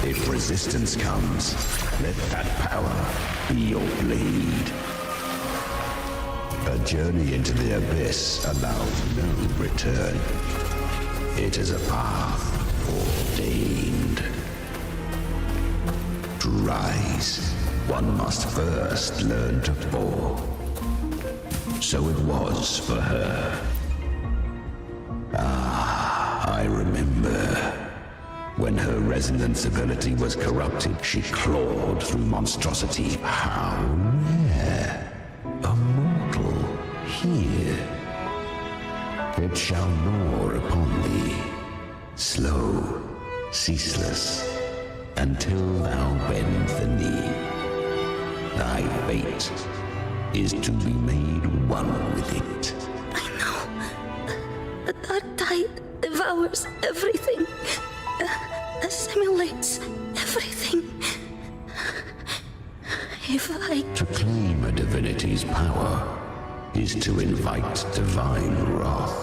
If resistance comes, let that power be your blade. A journey into the abyss allows no return. It is a path ordained. To rise, one must first learn to fall. So it was for her. I remember. When her resonance ability was corrupted, she clawed through monstrosity. How rare! A mortal here. It shall gnaw upon thee, slow, ceaseless, until thou bend the knee. Thy fate is to be made one with it. I know. The dark tide devours everything. Assimilates everything. If I... To claim a divinity's power is to invite divine wrath.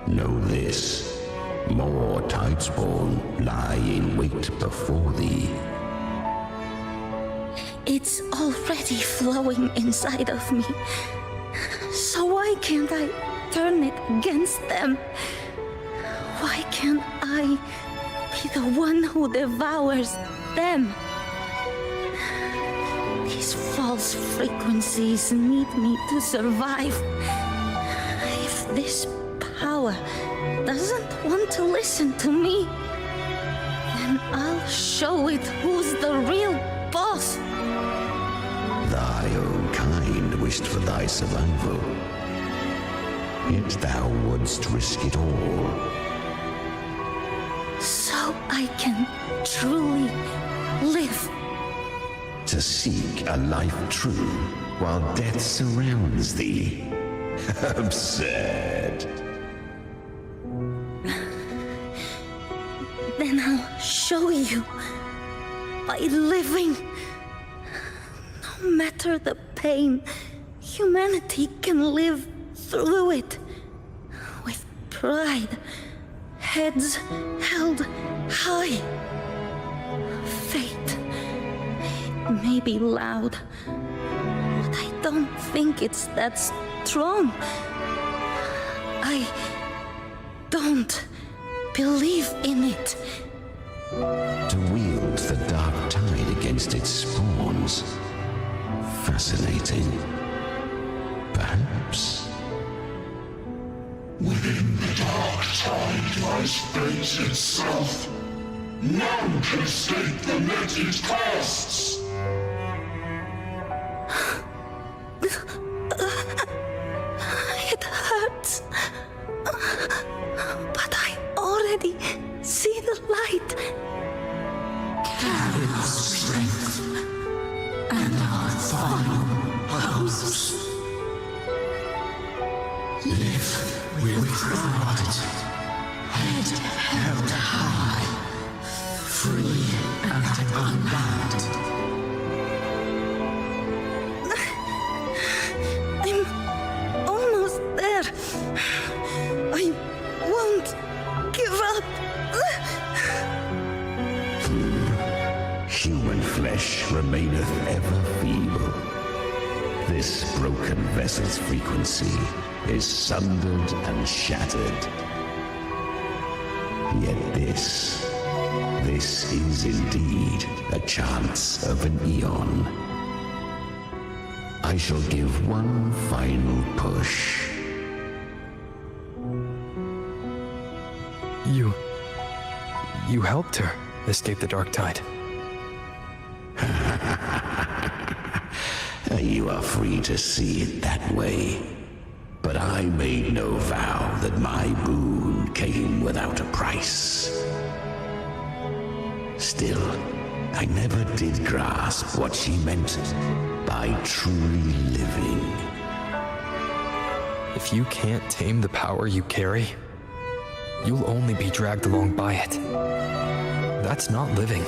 Know this. More Tidespawn lie in wait before thee. It's already flowing inside of me. So why can't I turn it against them? Why can't I be the one who devours them? These false frequencies need me to survive. If this power doesn't want to listen to me, then I'll show it who's the real boss. Thy own kind wished for thy survival. Yet thou wouldst risk it all. So I can truly live. To seek a life true while death surrounds thee. Absurd. Then I'll show you by living. No matter the pain, humanity can live through it with pride, heads held high. Fate may be loud, but I don't think it's that strong. I don't believe in it. To wield the dark tide against its spawns. Fascinating. Perhaps. Within the dark tide lies fate itself. None can escape the net it casts. It hurts. But I already see the light. Carry our strength and our final hopes. Live with pride, head held high, free and unbound. I'm almost there. I won't give up. Human flesh remaineth ever feeble. This broken vessel's frequency is sundered and shattered. Yet this is indeed a chance of an eon. I shall give one final push. You helped her escape the dark tide. You are free to see it that way. But I made no vow that my boon came without a price. Still, I never did grasp what she meant by truly living. If you can't tame the power you carry, you'll only be dragged along by it. That's not living.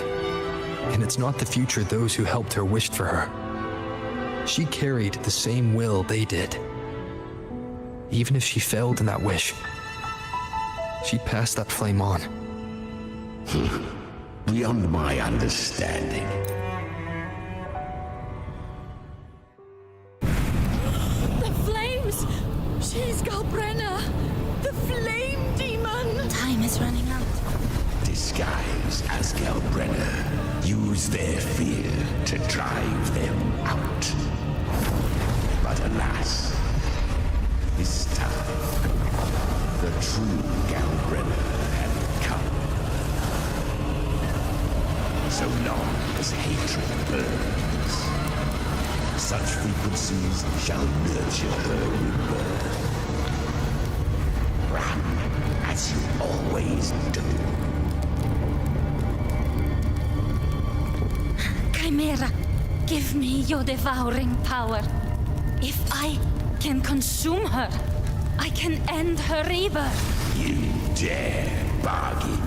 And it's not the future those who helped her wished for her. She carried the same will they did. Even if she failed in that wish, she passed that flame on. Beyond my understanding. The flames! She's Galbrenna! The flame demon! Time is running out. Disguised as Galbrenna, use their fear to drive them out. But alas, this time, the true Galbrenna had come. So long as hatred burns, such frequencies shall nurture her rebirth. Run as you always do. Chimera, give me your devouring power. If I can consume her, I can end her rebirth. You dare bargain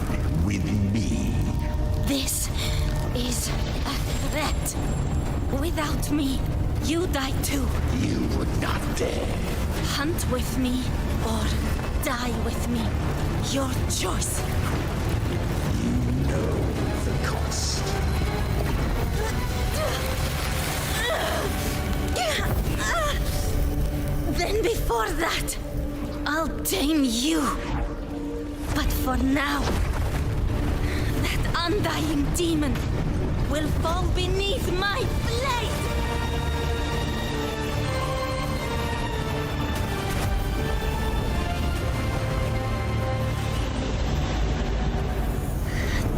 with me? This is a threat. Without me, you die too. You would not dare. Hunt with me or die with me. Your choice. You know the cost. Then before that, I'll tame you. But for now, that undying demon will fall beneath my blade.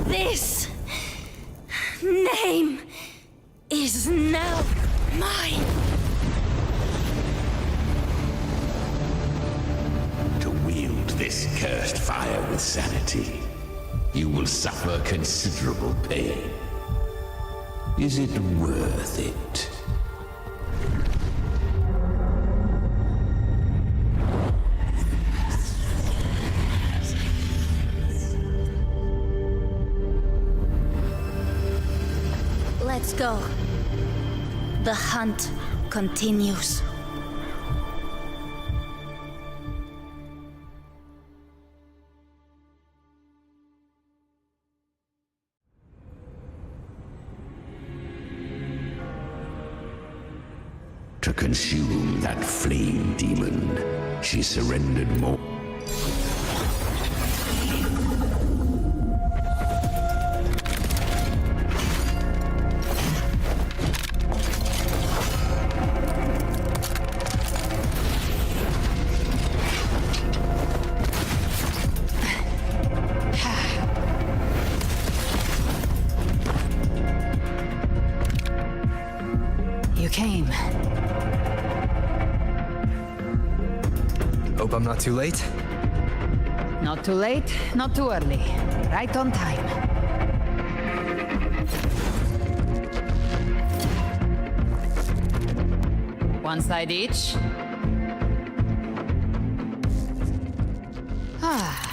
This name is now mine. To wield this cursed fire with sanity, you will suffer considerable pain. Is it worth it? Let's go. The hunt continues. To consume that flame demon, she surrendered more. Hope I'm not too late. Not too late, not too early. Right on time. One side each. Ah.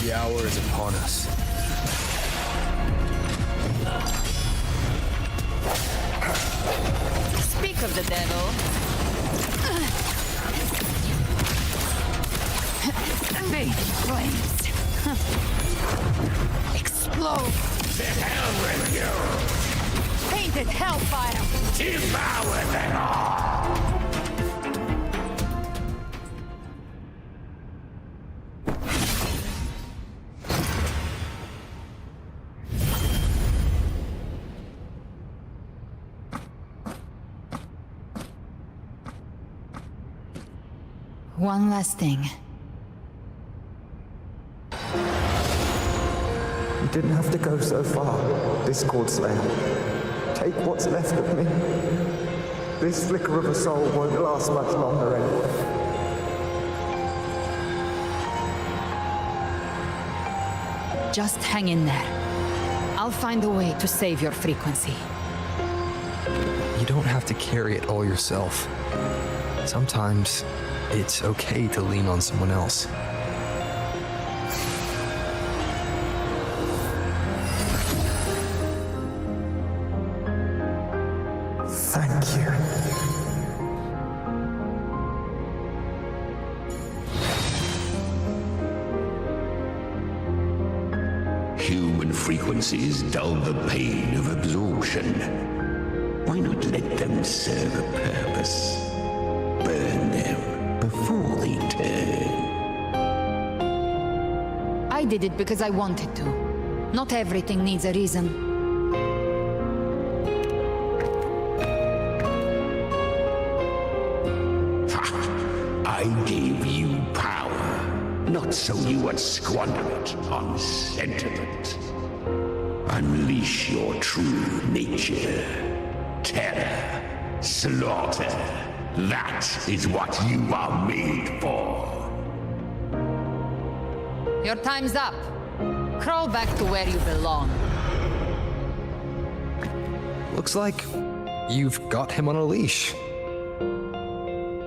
The hour is upon us. Speak of the devil. Big flames. Explode. To hell with you! Painted hellfire. Devour them all! One last thing. You didn't have to go so far, Discord Slayer. Take what's left of me. This flicker of a soul won't last much longer anyway. Just hang in there. I'll find a way to save your frequency. You don't have to carry it all yourself. Sometimes it's okay to lean on someone else. Thank you. Human frequencies dull the pain of absorption. Why not let them serve a purpose? Burn them before they turn. I did it because I wanted to. Not everything needs a reason. I gave you power, not so you would squander it on sentiment. Unleash your true nature. Terror, slaughter. That is what you are made for. Your time's up. Crawl back to where you belong. Looks like you've got him on a leash.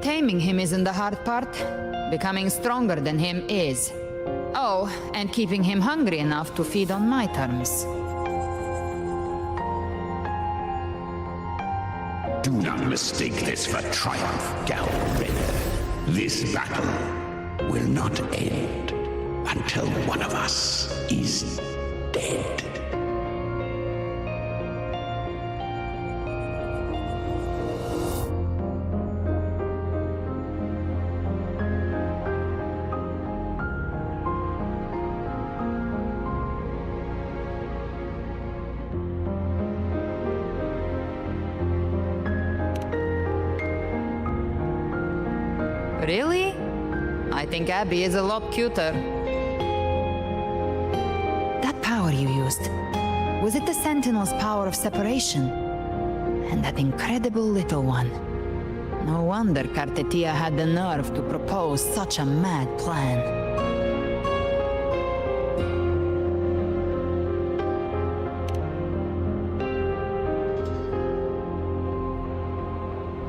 Taming him isn't the hard part. Becoming stronger than him is. Oh, and keeping him hungry enough to feed on my terms. Do not mistake this for triumph, Gal Raider. This battle will not end until one of us is dead. Really? I think Abby is a lot cuter. That power you used, was it the Sentinel's power of separation? And that incredible little one. No wonder Kartetia had the nerve to propose such a mad plan.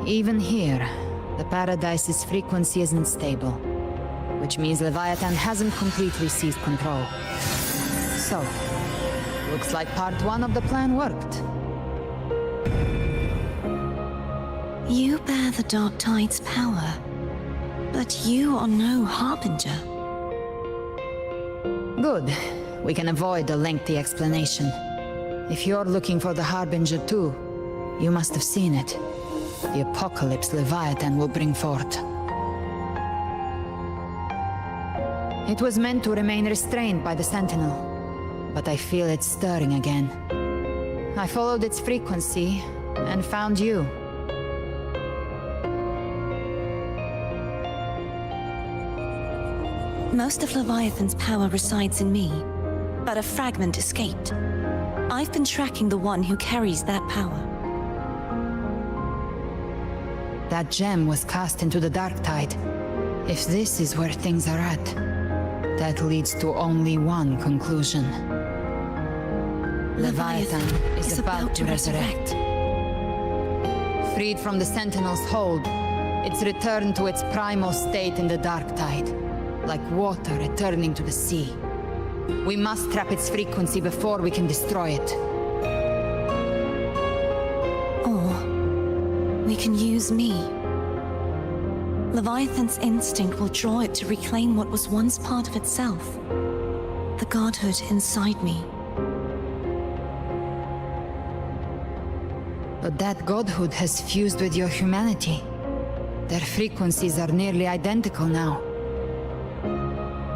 Even here, the Paradise's frequency isn't stable, which means Leviathan hasn't completely seized control. So, looks like part 1 of the plan worked. You bear the Dark Tide's power, but you are no Harbinger. Good. We can avoid a lengthy explanation. If you're looking for the Harbinger too, you must have seen it. The apocalypse Leviathan will bring forth. It was meant to remain restrained by the Sentinel, but I feel it stirring again. I followed its frequency and found you. Most of Leviathan's power resides in me, but a fragment escaped. I've been tracking the one who carries that power. That gem was cast into the Dark Tide. If this is where things are at, that leads to only one conclusion. Leviathan is about to resurrect. Freed from the Sentinel's hold, it's returned to its primal state in the Dark Tide, like water returning to the sea. We must trap its frequency before we can destroy it. We can use me. Leviathan's instinct will draw it to reclaim what was once part of itself. The godhood inside me. But that godhood has fused with your humanity. Their frequencies are nearly identical now.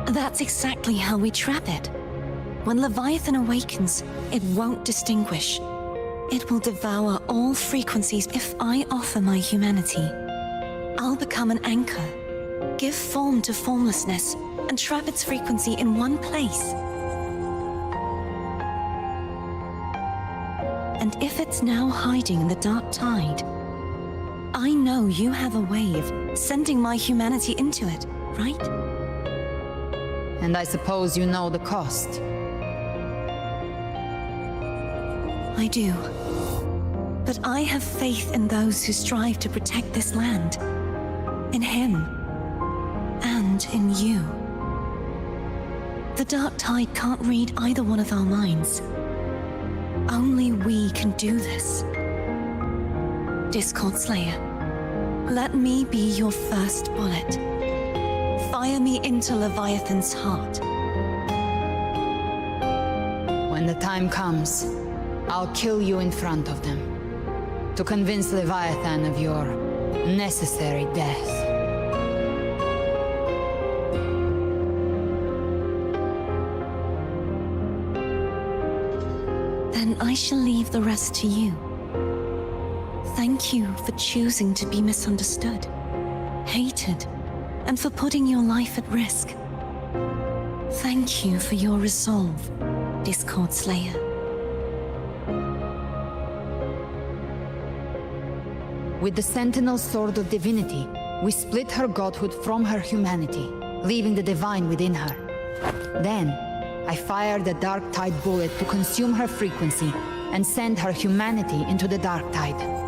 That's exactly how we trap it. When Leviathan awakens, it won't distinguish. It will devour all frequencies if I offer my humanity. I'll become an anchor, give form to formlessness, and trap its frequency in one place. And if it's now hiding in the Dark Tide, I know you have a way of sending my humanity into it, right? And I suppose you know the cost. I do. But I have faith in those who strive to protect this land. In him. And in you. The Dark Tide can't read either one of our minds. Only we can do this. Discord Slayer, let me be your first bullet. Fire me into Leviathan's heart. When the time comes, I'll kill you in front of them, to convince Leviathan of your necessary death. Then I shall leave the rest to you. Thank you for choosing to be misunderstood, hated, and for putting your life at risk. Thank you for your resolve, Discord Slayer. With the Sentinel's Sword of Divinity, we split her godhood from her humanity, leaving the divine within her. Then, I fired a Dark Tide bullet to consume her frequency and send her humanity into the dark tide.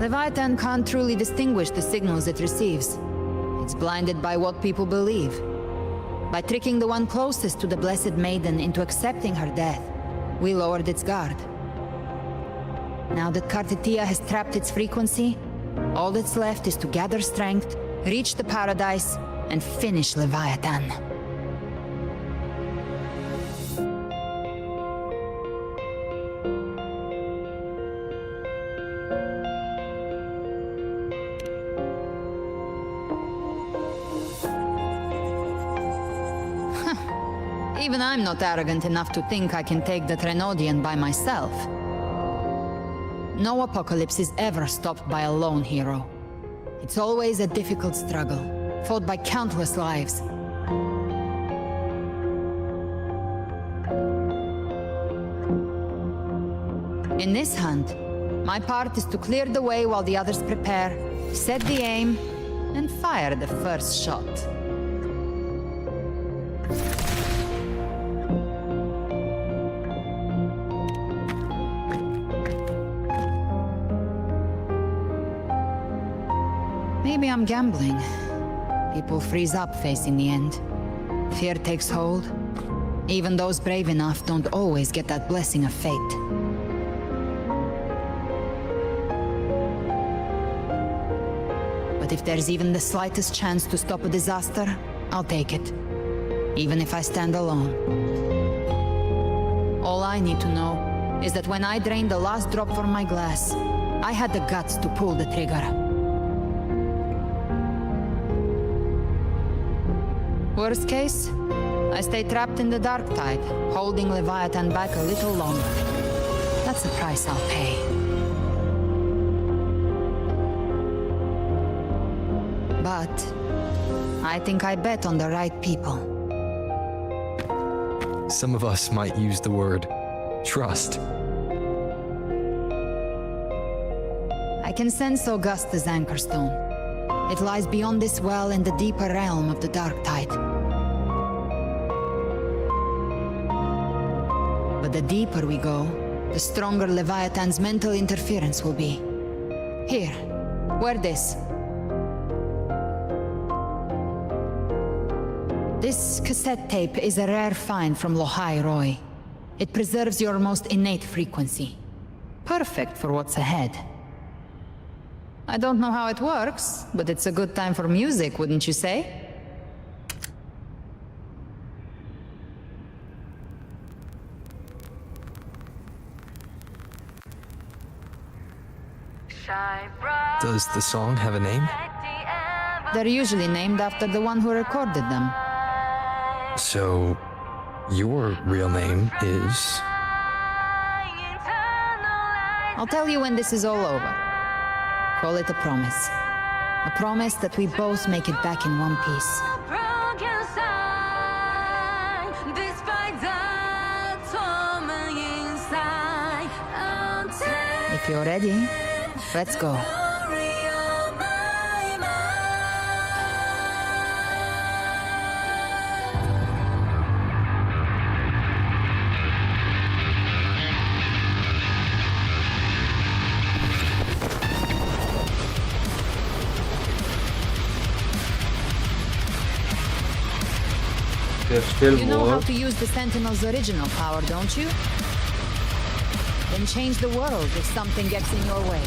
Leviathan can't truly distinguish the signals it receives. It's blinded by what people believe. By tricking the one closest to the Blessed Maiden into accepting her death, we lowered its guard. Now that Kartitia has trapped its frequency, all that's left is to gather strength, reach the paradise, and finish Leviathan. Even I'm not arrogant enough to think I can take the Trenodian by myself. No apocalypse is ever stopped by a lone hero. It's always a difficult struggle, fought by countless lives. In this hunt, my part is to clear the way while the others prepare, set the aim, and fire the first shot. Maybe I'm gambling. People freeze up facing the end. Fear takes hold. Even those brave enough don't always get that blessing of fate. But if there's even the slightest chance to stop a disaster, I'll take it. Even if I stand alone. All I need to know is that when I drained the last drop from my glass, I had the guts to pull the trigger. Worst case, I stay trapped in the dark tide, holding Leviathan back a little longer. That's the price I'll pay. But I think I bet on the right people. Some of us might use the word trust. I can sense Augusta's Anchorstone. It lies beyond this well in the deeper realm of the dark tide. But the deeper we go, the stronger Leviathan's mental interference will be. Here, wear this. This cassette tape is a rare find from Lohai Roy. It preserves your most innate frequency. Perfect for what's ahead. I don't know how it works, but it's a good time for music, wouldn't you say? Does the song have a name? They're usually named after the one who recorded them. So, your real name is? I'll tell you when this is all over. Call it a promise. A promise that we both make it back in one piece. If you're ready, let's go. You know how to use the Sentinel's original power, don't you? Then change the world if something gets in your way.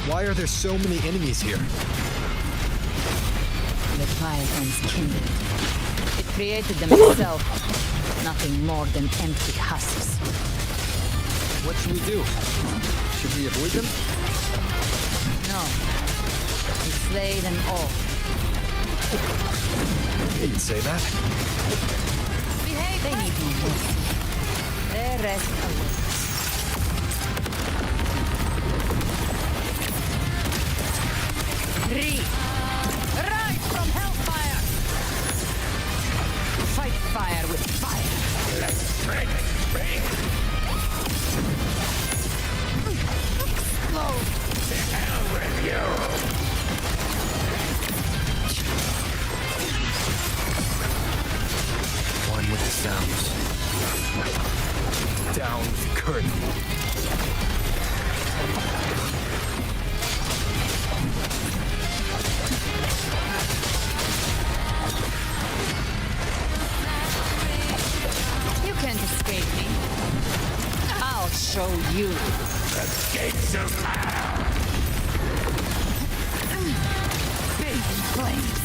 Why are there so many enemies here? Leviathan's kindred. It created them itself. Nothing more than empty husks. What should we do? Should we avoid them? No. We slay them all. You'd say that? Behave. They need no more. Their rest awaits. Rise from hellfire! Fight fire with fire! Let's break! Explode! To hell with you! One with the sounds. Down with the curtain. You can't escape me. I'll show you. The gates of hell! Baby flames.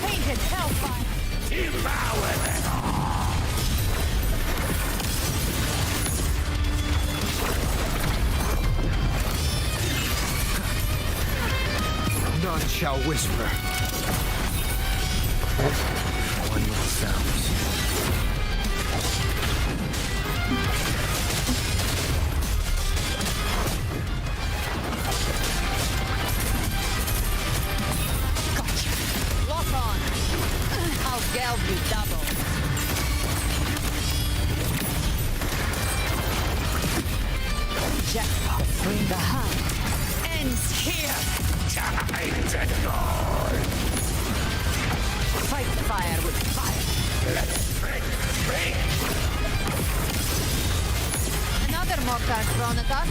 Painted hellfire. Devour them all! None shall whisper. One with the sounds. Gotcha. Lock on. I'll geld you double. Jackpot. Bring the hunt. Ends here. Time to go! Fight fire with fire. Let's break! Another mortar thrown at us.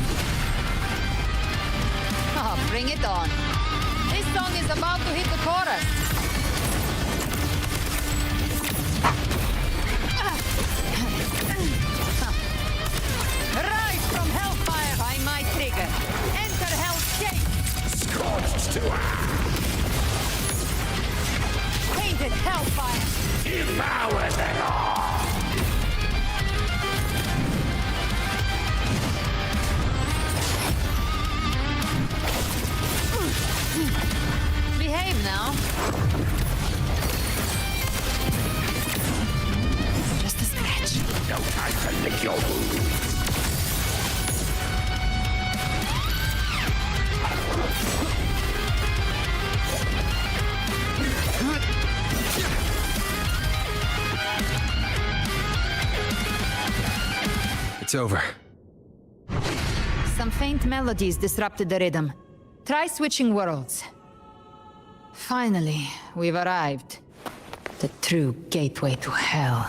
Oh, bring it on. This song is about to hit the chorus. Rise from hellfire by my trigger. Enter hell's gate. Scorched to earth! Painted hellfire. Devour them all! Behave now. Just a scratch. No time to lick your wound. It's over. Some faint melodies disrupted the rhythm. Try switching worlds. Finally, we've arrived. The true gateway to hell.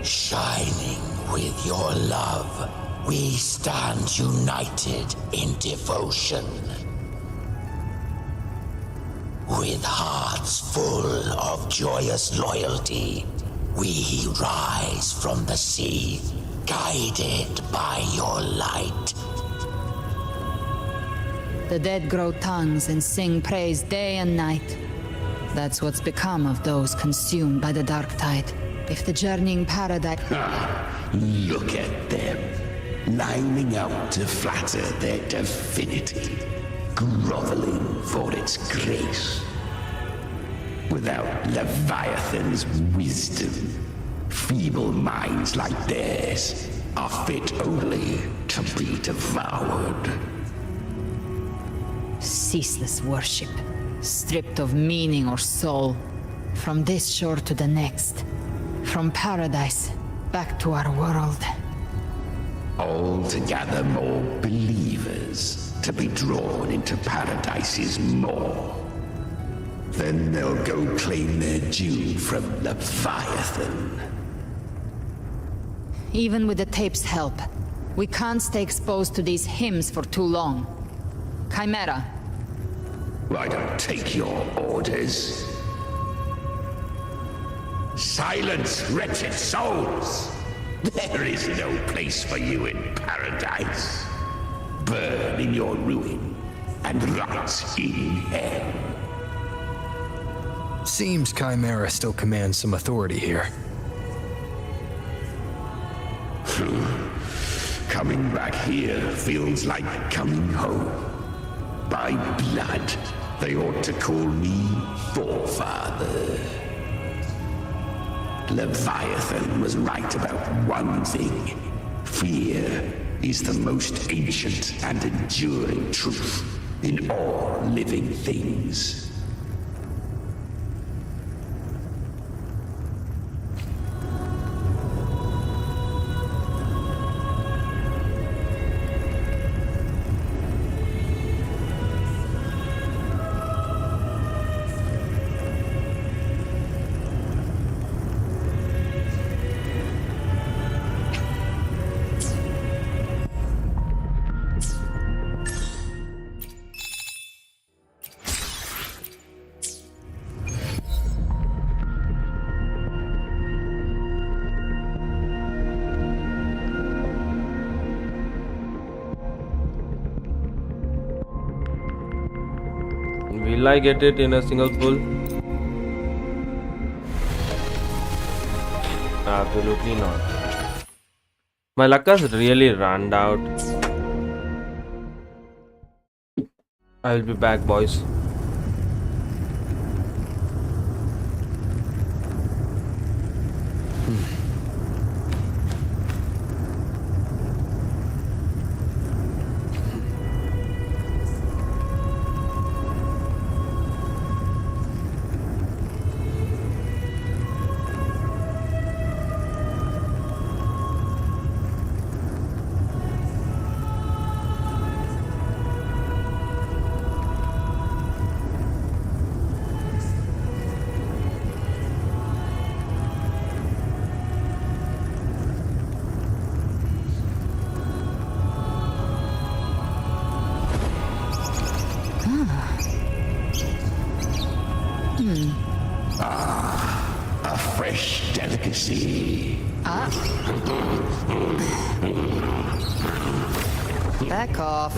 Shining with your love, we stand united in devotion. With hearts full of joyous loyalty, we rise from the sea, guided by your light. The dead grow tongues and sing praise day and night. That's what's become of those consumed by the dark tide. If the journeying paradise... Look at them, lining up to flatter their divinity, groveling for its grace. Without Leviathan's wisdom, feeble minds like theirs are fit only to be devoured. Ceaseless worship, stripped of meaning or soul. From this shore to the next. From paradise back to our world. All to gather more believers to be drawn into Paradise's maw. Then they'll go claim their due from Leviathan. Even with the tape's help, we can't stay exposed to these hymns for too long. Chimera. I don't take your orders. Silence, wretched souls! There is no place for you in paradise. Burn in your ruin and rot in hell. Seems Chimera still commands some authority here. Coming back here feels like coming home. By blood, they ought to call me Forefather. Leviathan was right about one thing. Fear is the most ancient and enduring truth in all living things. Will I get it in a single pull? Absolutely not. My luck has really run out. I will be back, boys. A fresh delicacy. Back off.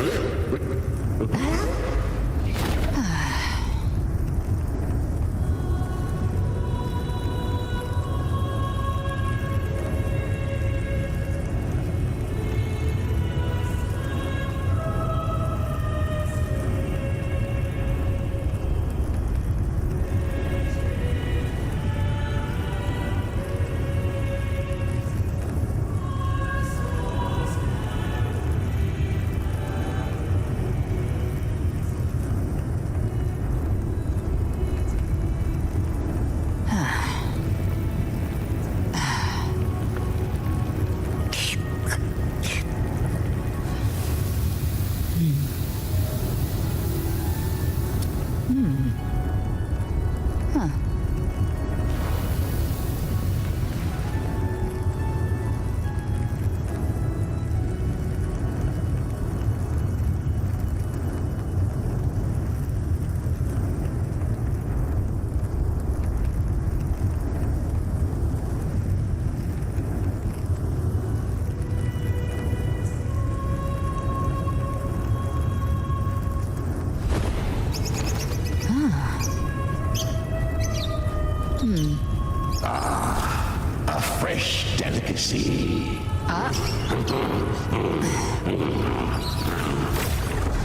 A fresh delicacy.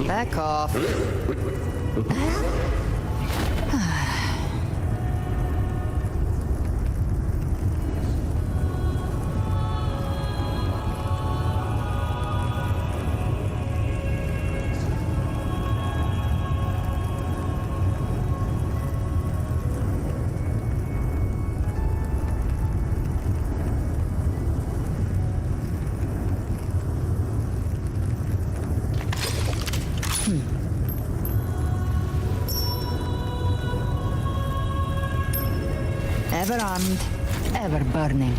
Back off. Ever armed, ever burning.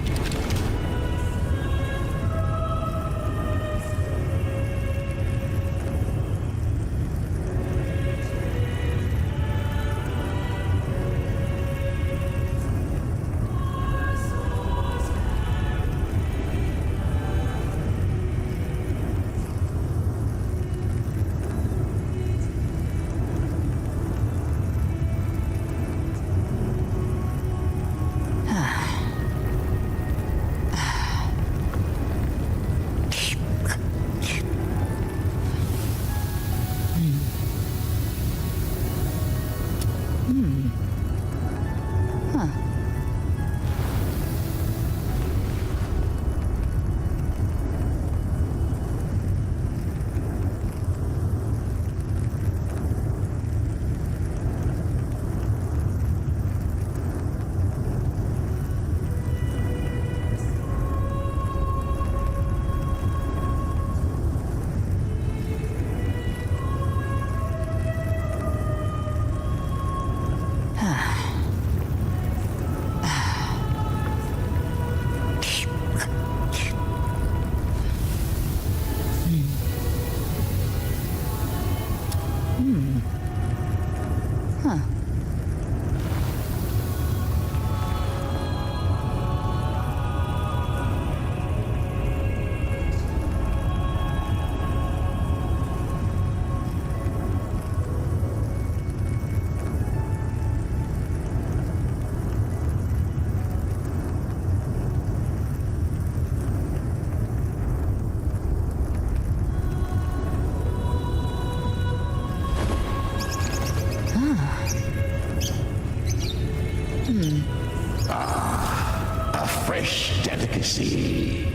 delicacy.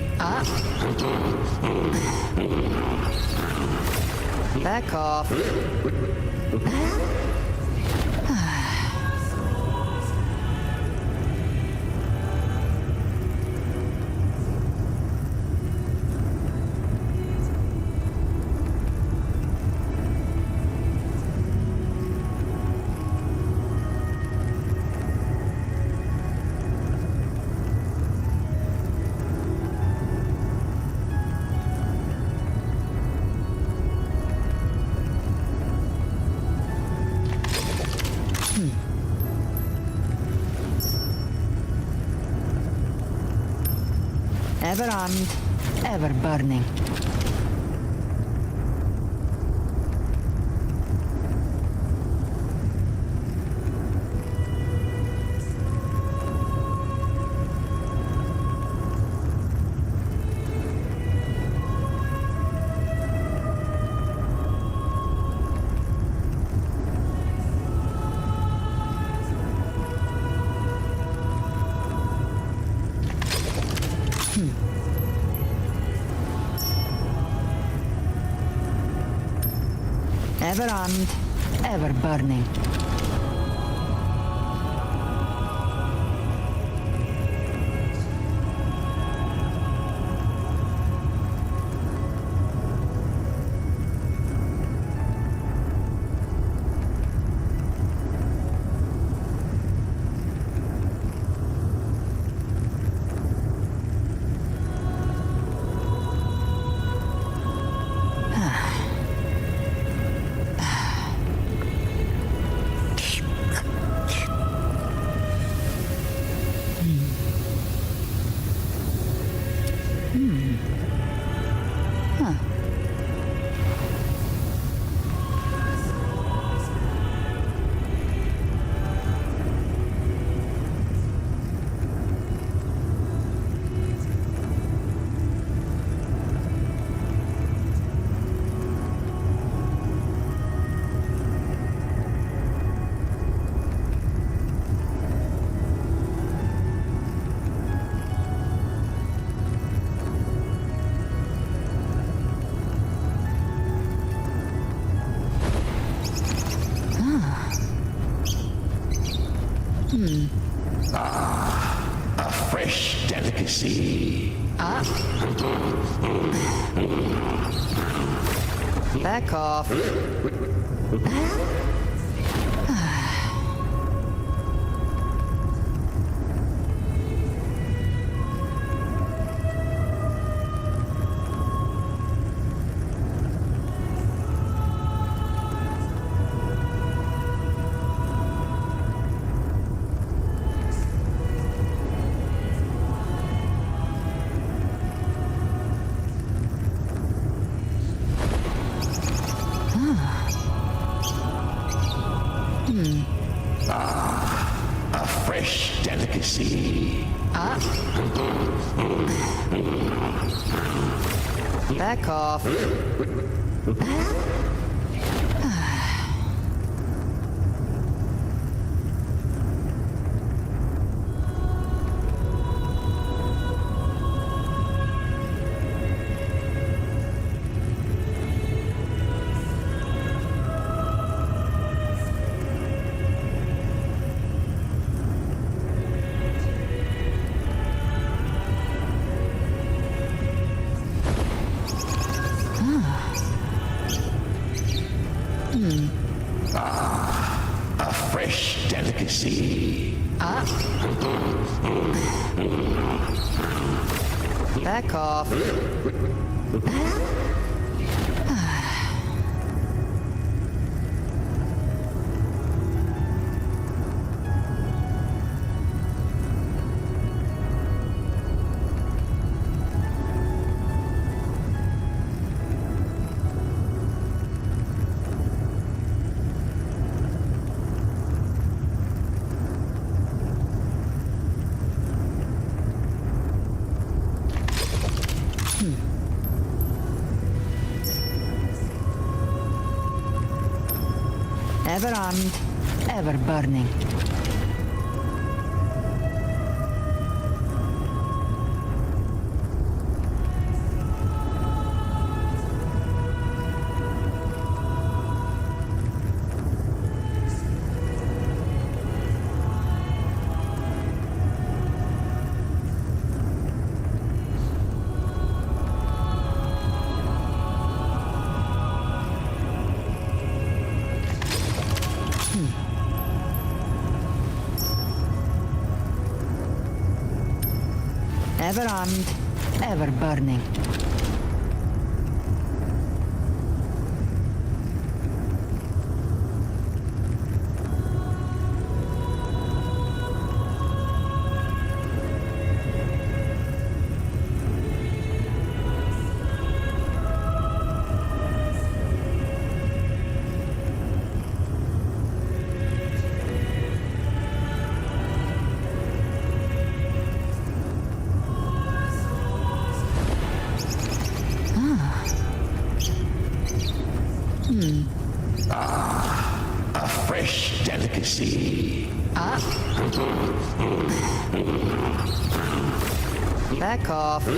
Back off. Ever armed, ever burning. Ever armed, ever burning. A fresh delicacy. Back off. A fresh delicacy. Back off. A fresh delicacy. Back off. Ever armed, ever burning. Ever armed, ever burning. A fresh delicacy. Back off.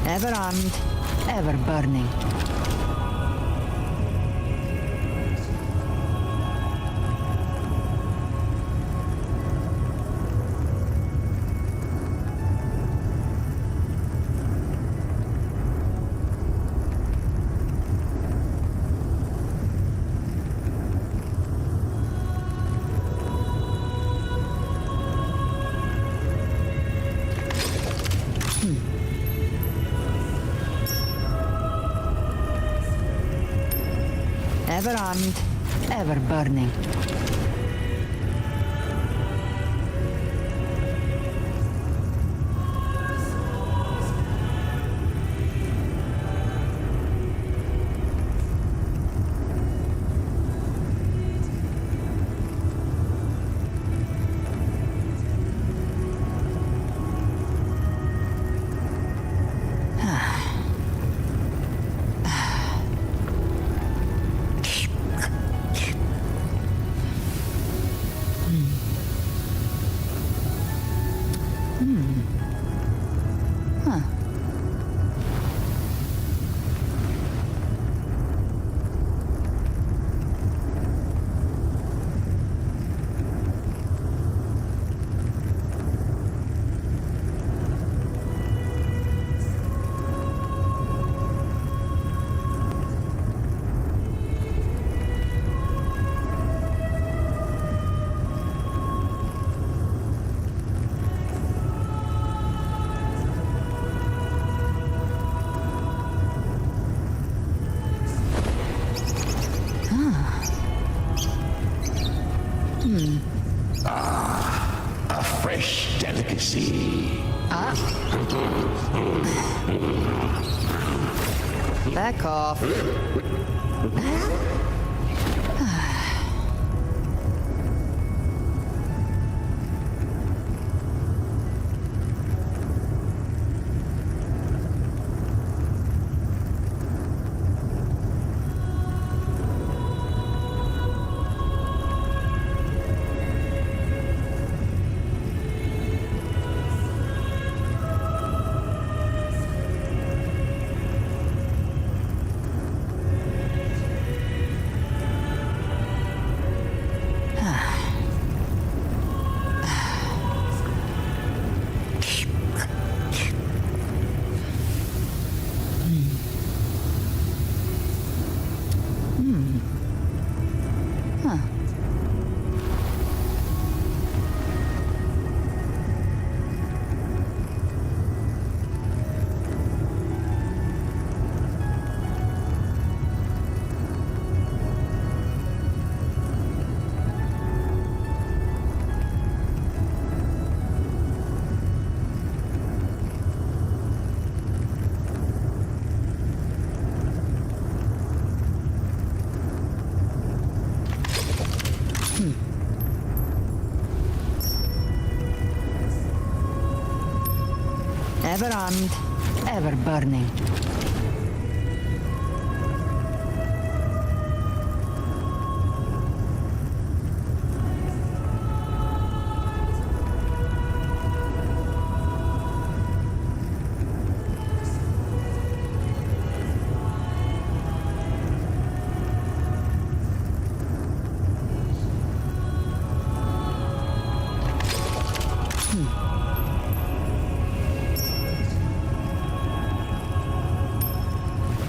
Ever armed, ever burning. Ever armed, ever burning. A fresh delicacy. Back off. Ever armed, ever burning.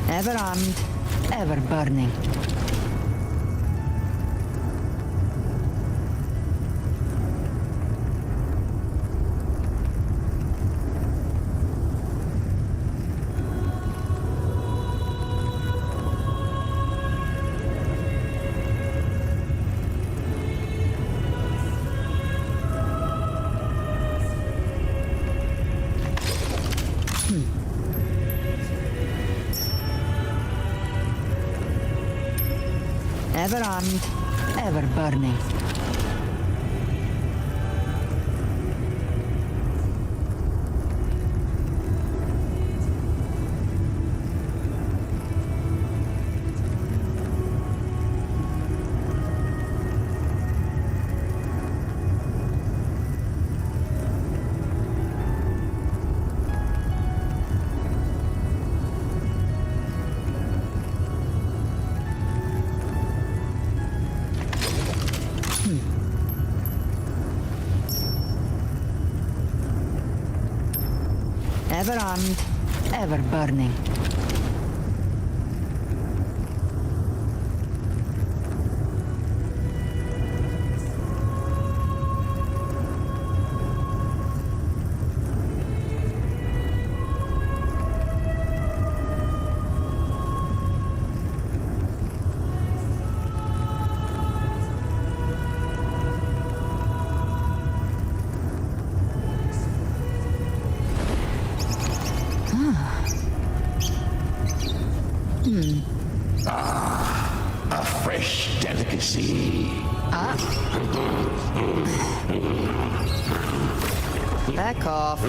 Ever armed, ever burning. Ever armed, ever burning. Ever armed, ever burning. A fresh delicacy. Back off.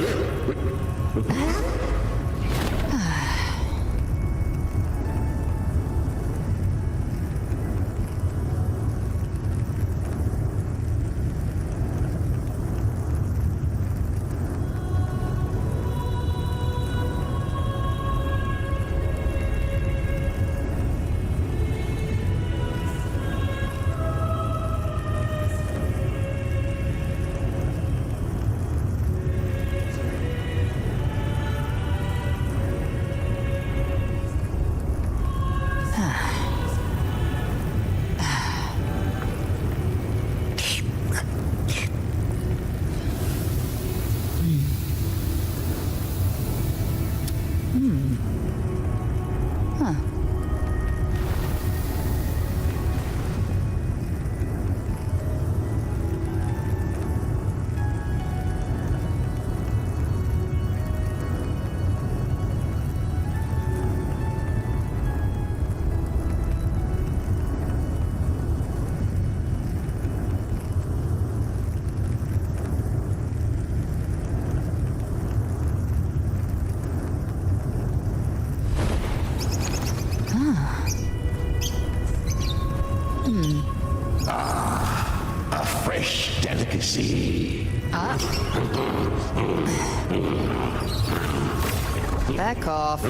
Back off.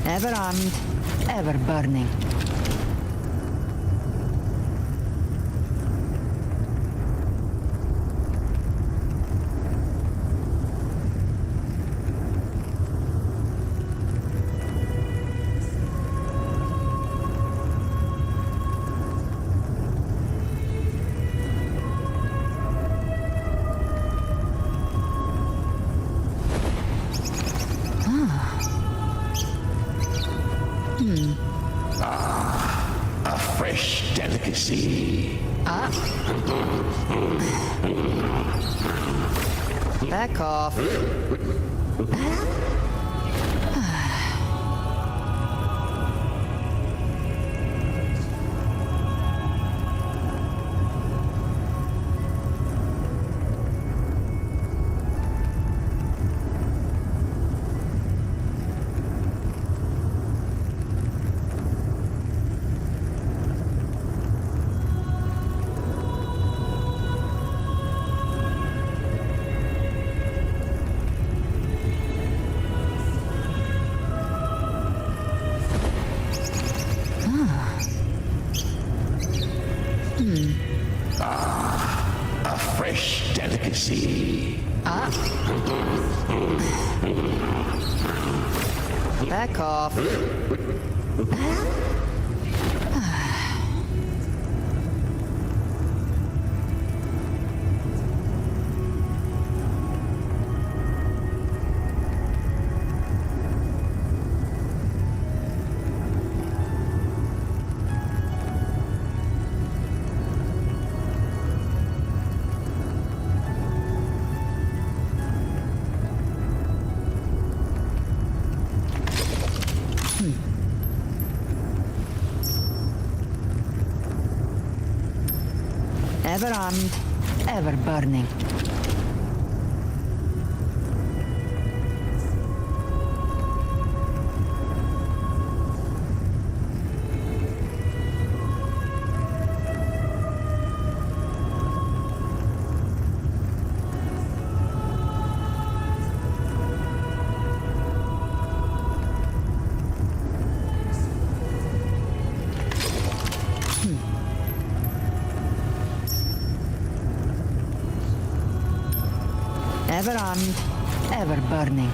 Ever armed, ever burning. A fresh delicacy. Back off. A fresh delicacy. Back off. Ever armed, ever burning. Ever armed, ever burning.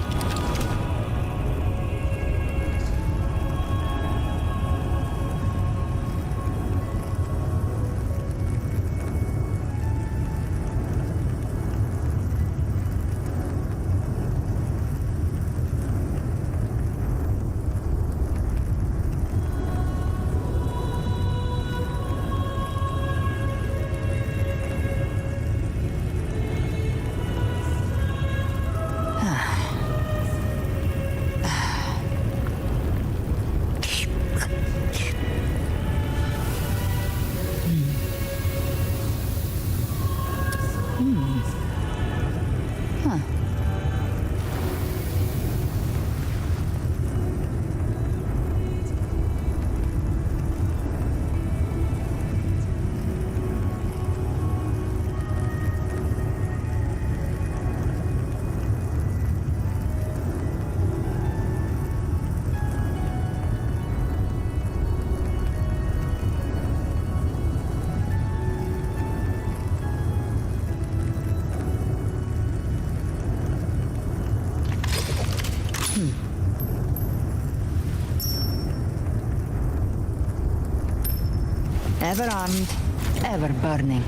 Ever armed, ever burning.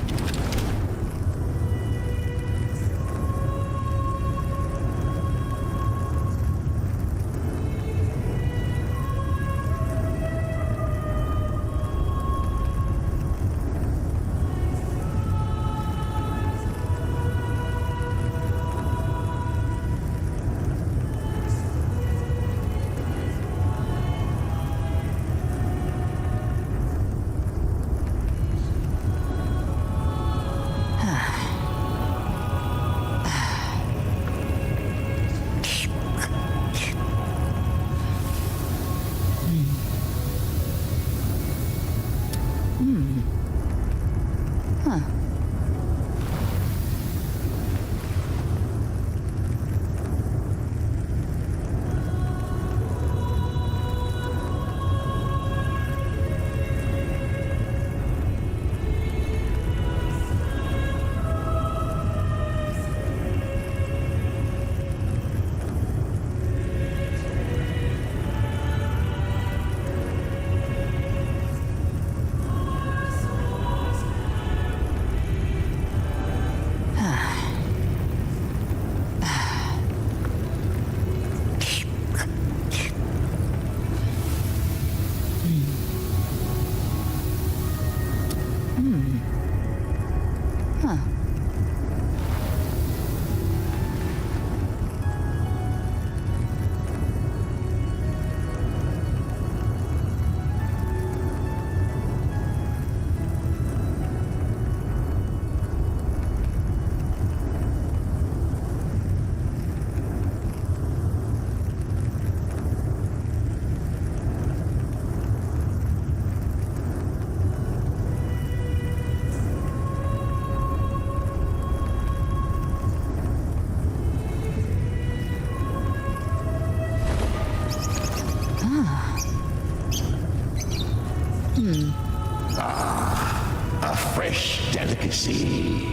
A fresh delicacy.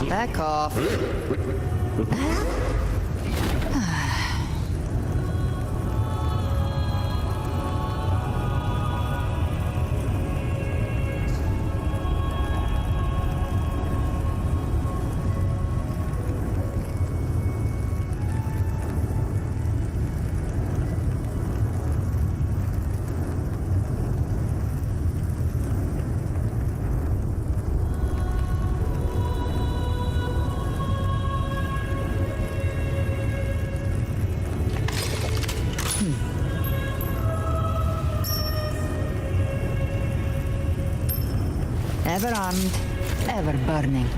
Back off. Ever armed, ever burning.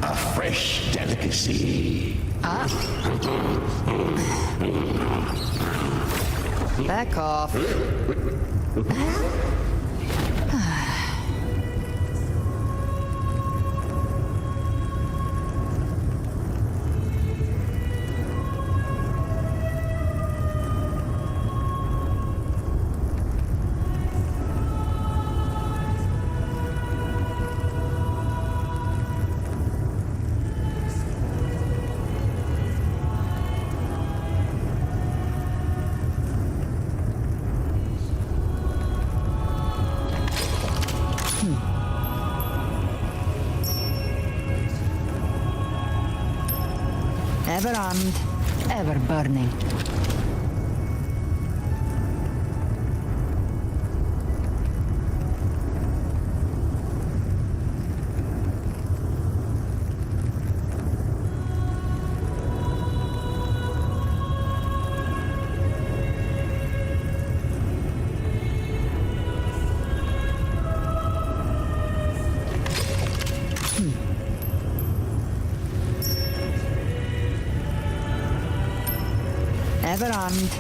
A fresh delicacy. Back off. Ever armed, ever burning. Ever armed,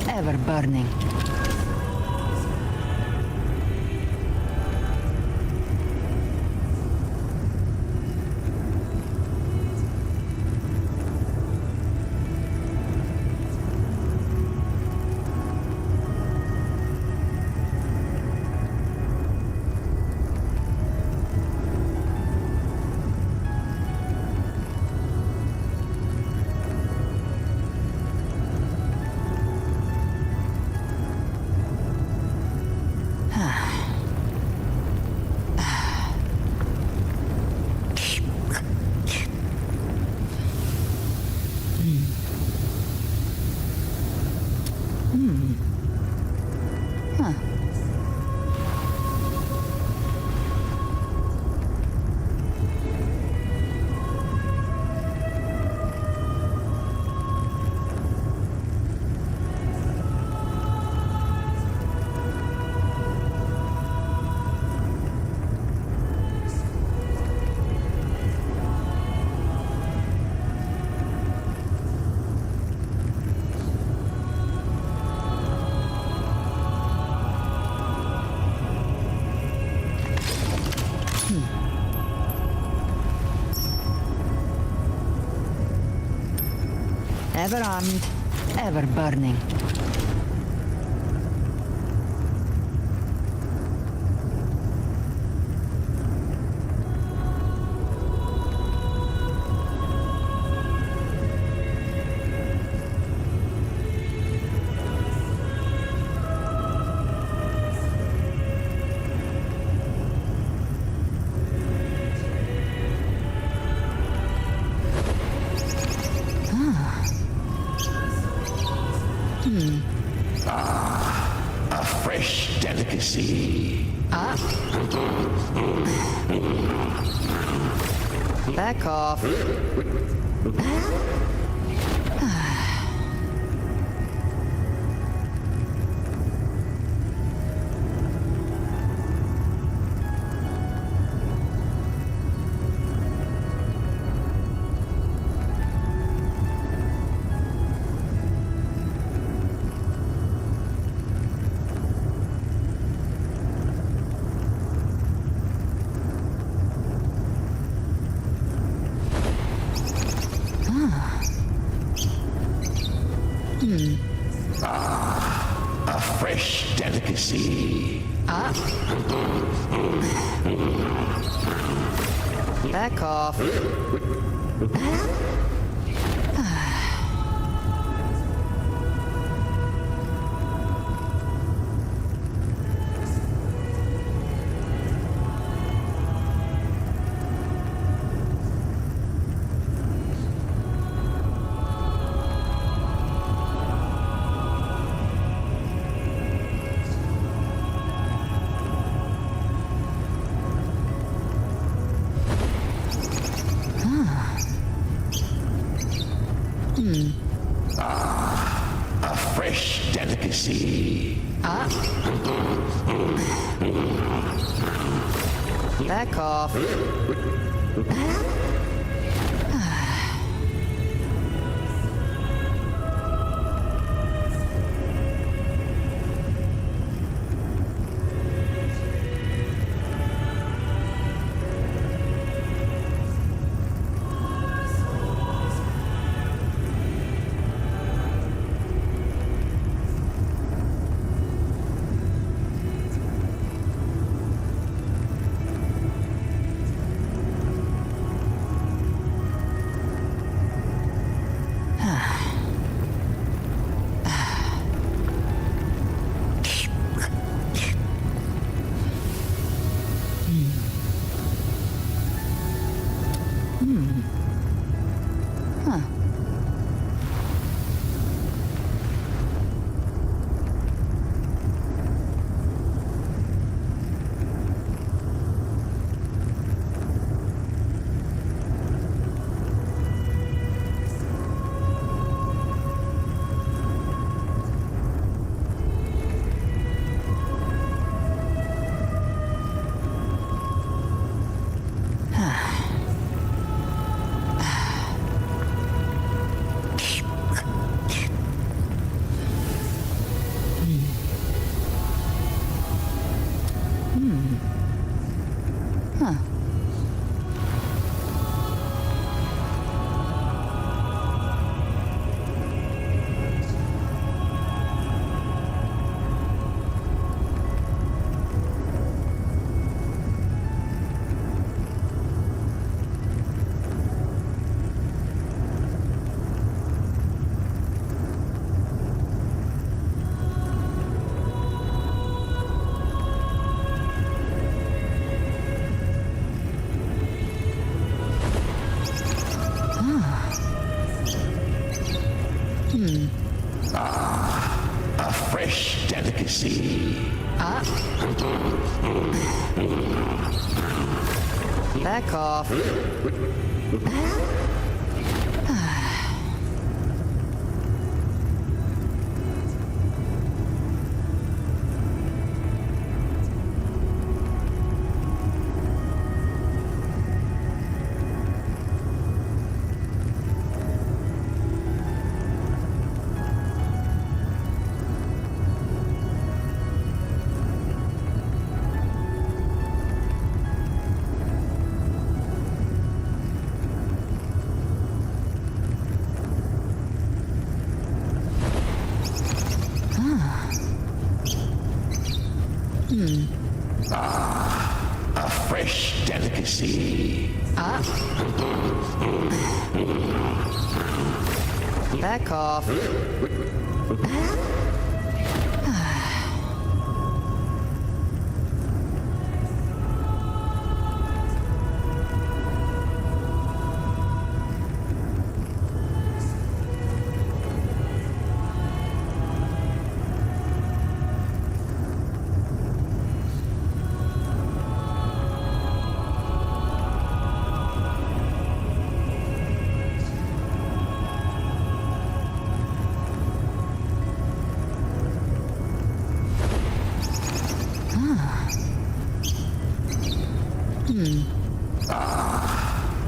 ever burning. Ever armed, ever burning. A fresh delicacy. Back off. A fresh delicacy. Back off. A fresh delicacy. Back off. A fresh delicacy. Back off. A fresh delicacy. Back off.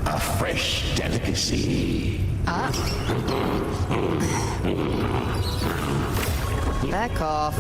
A fresh delicacy. Back off.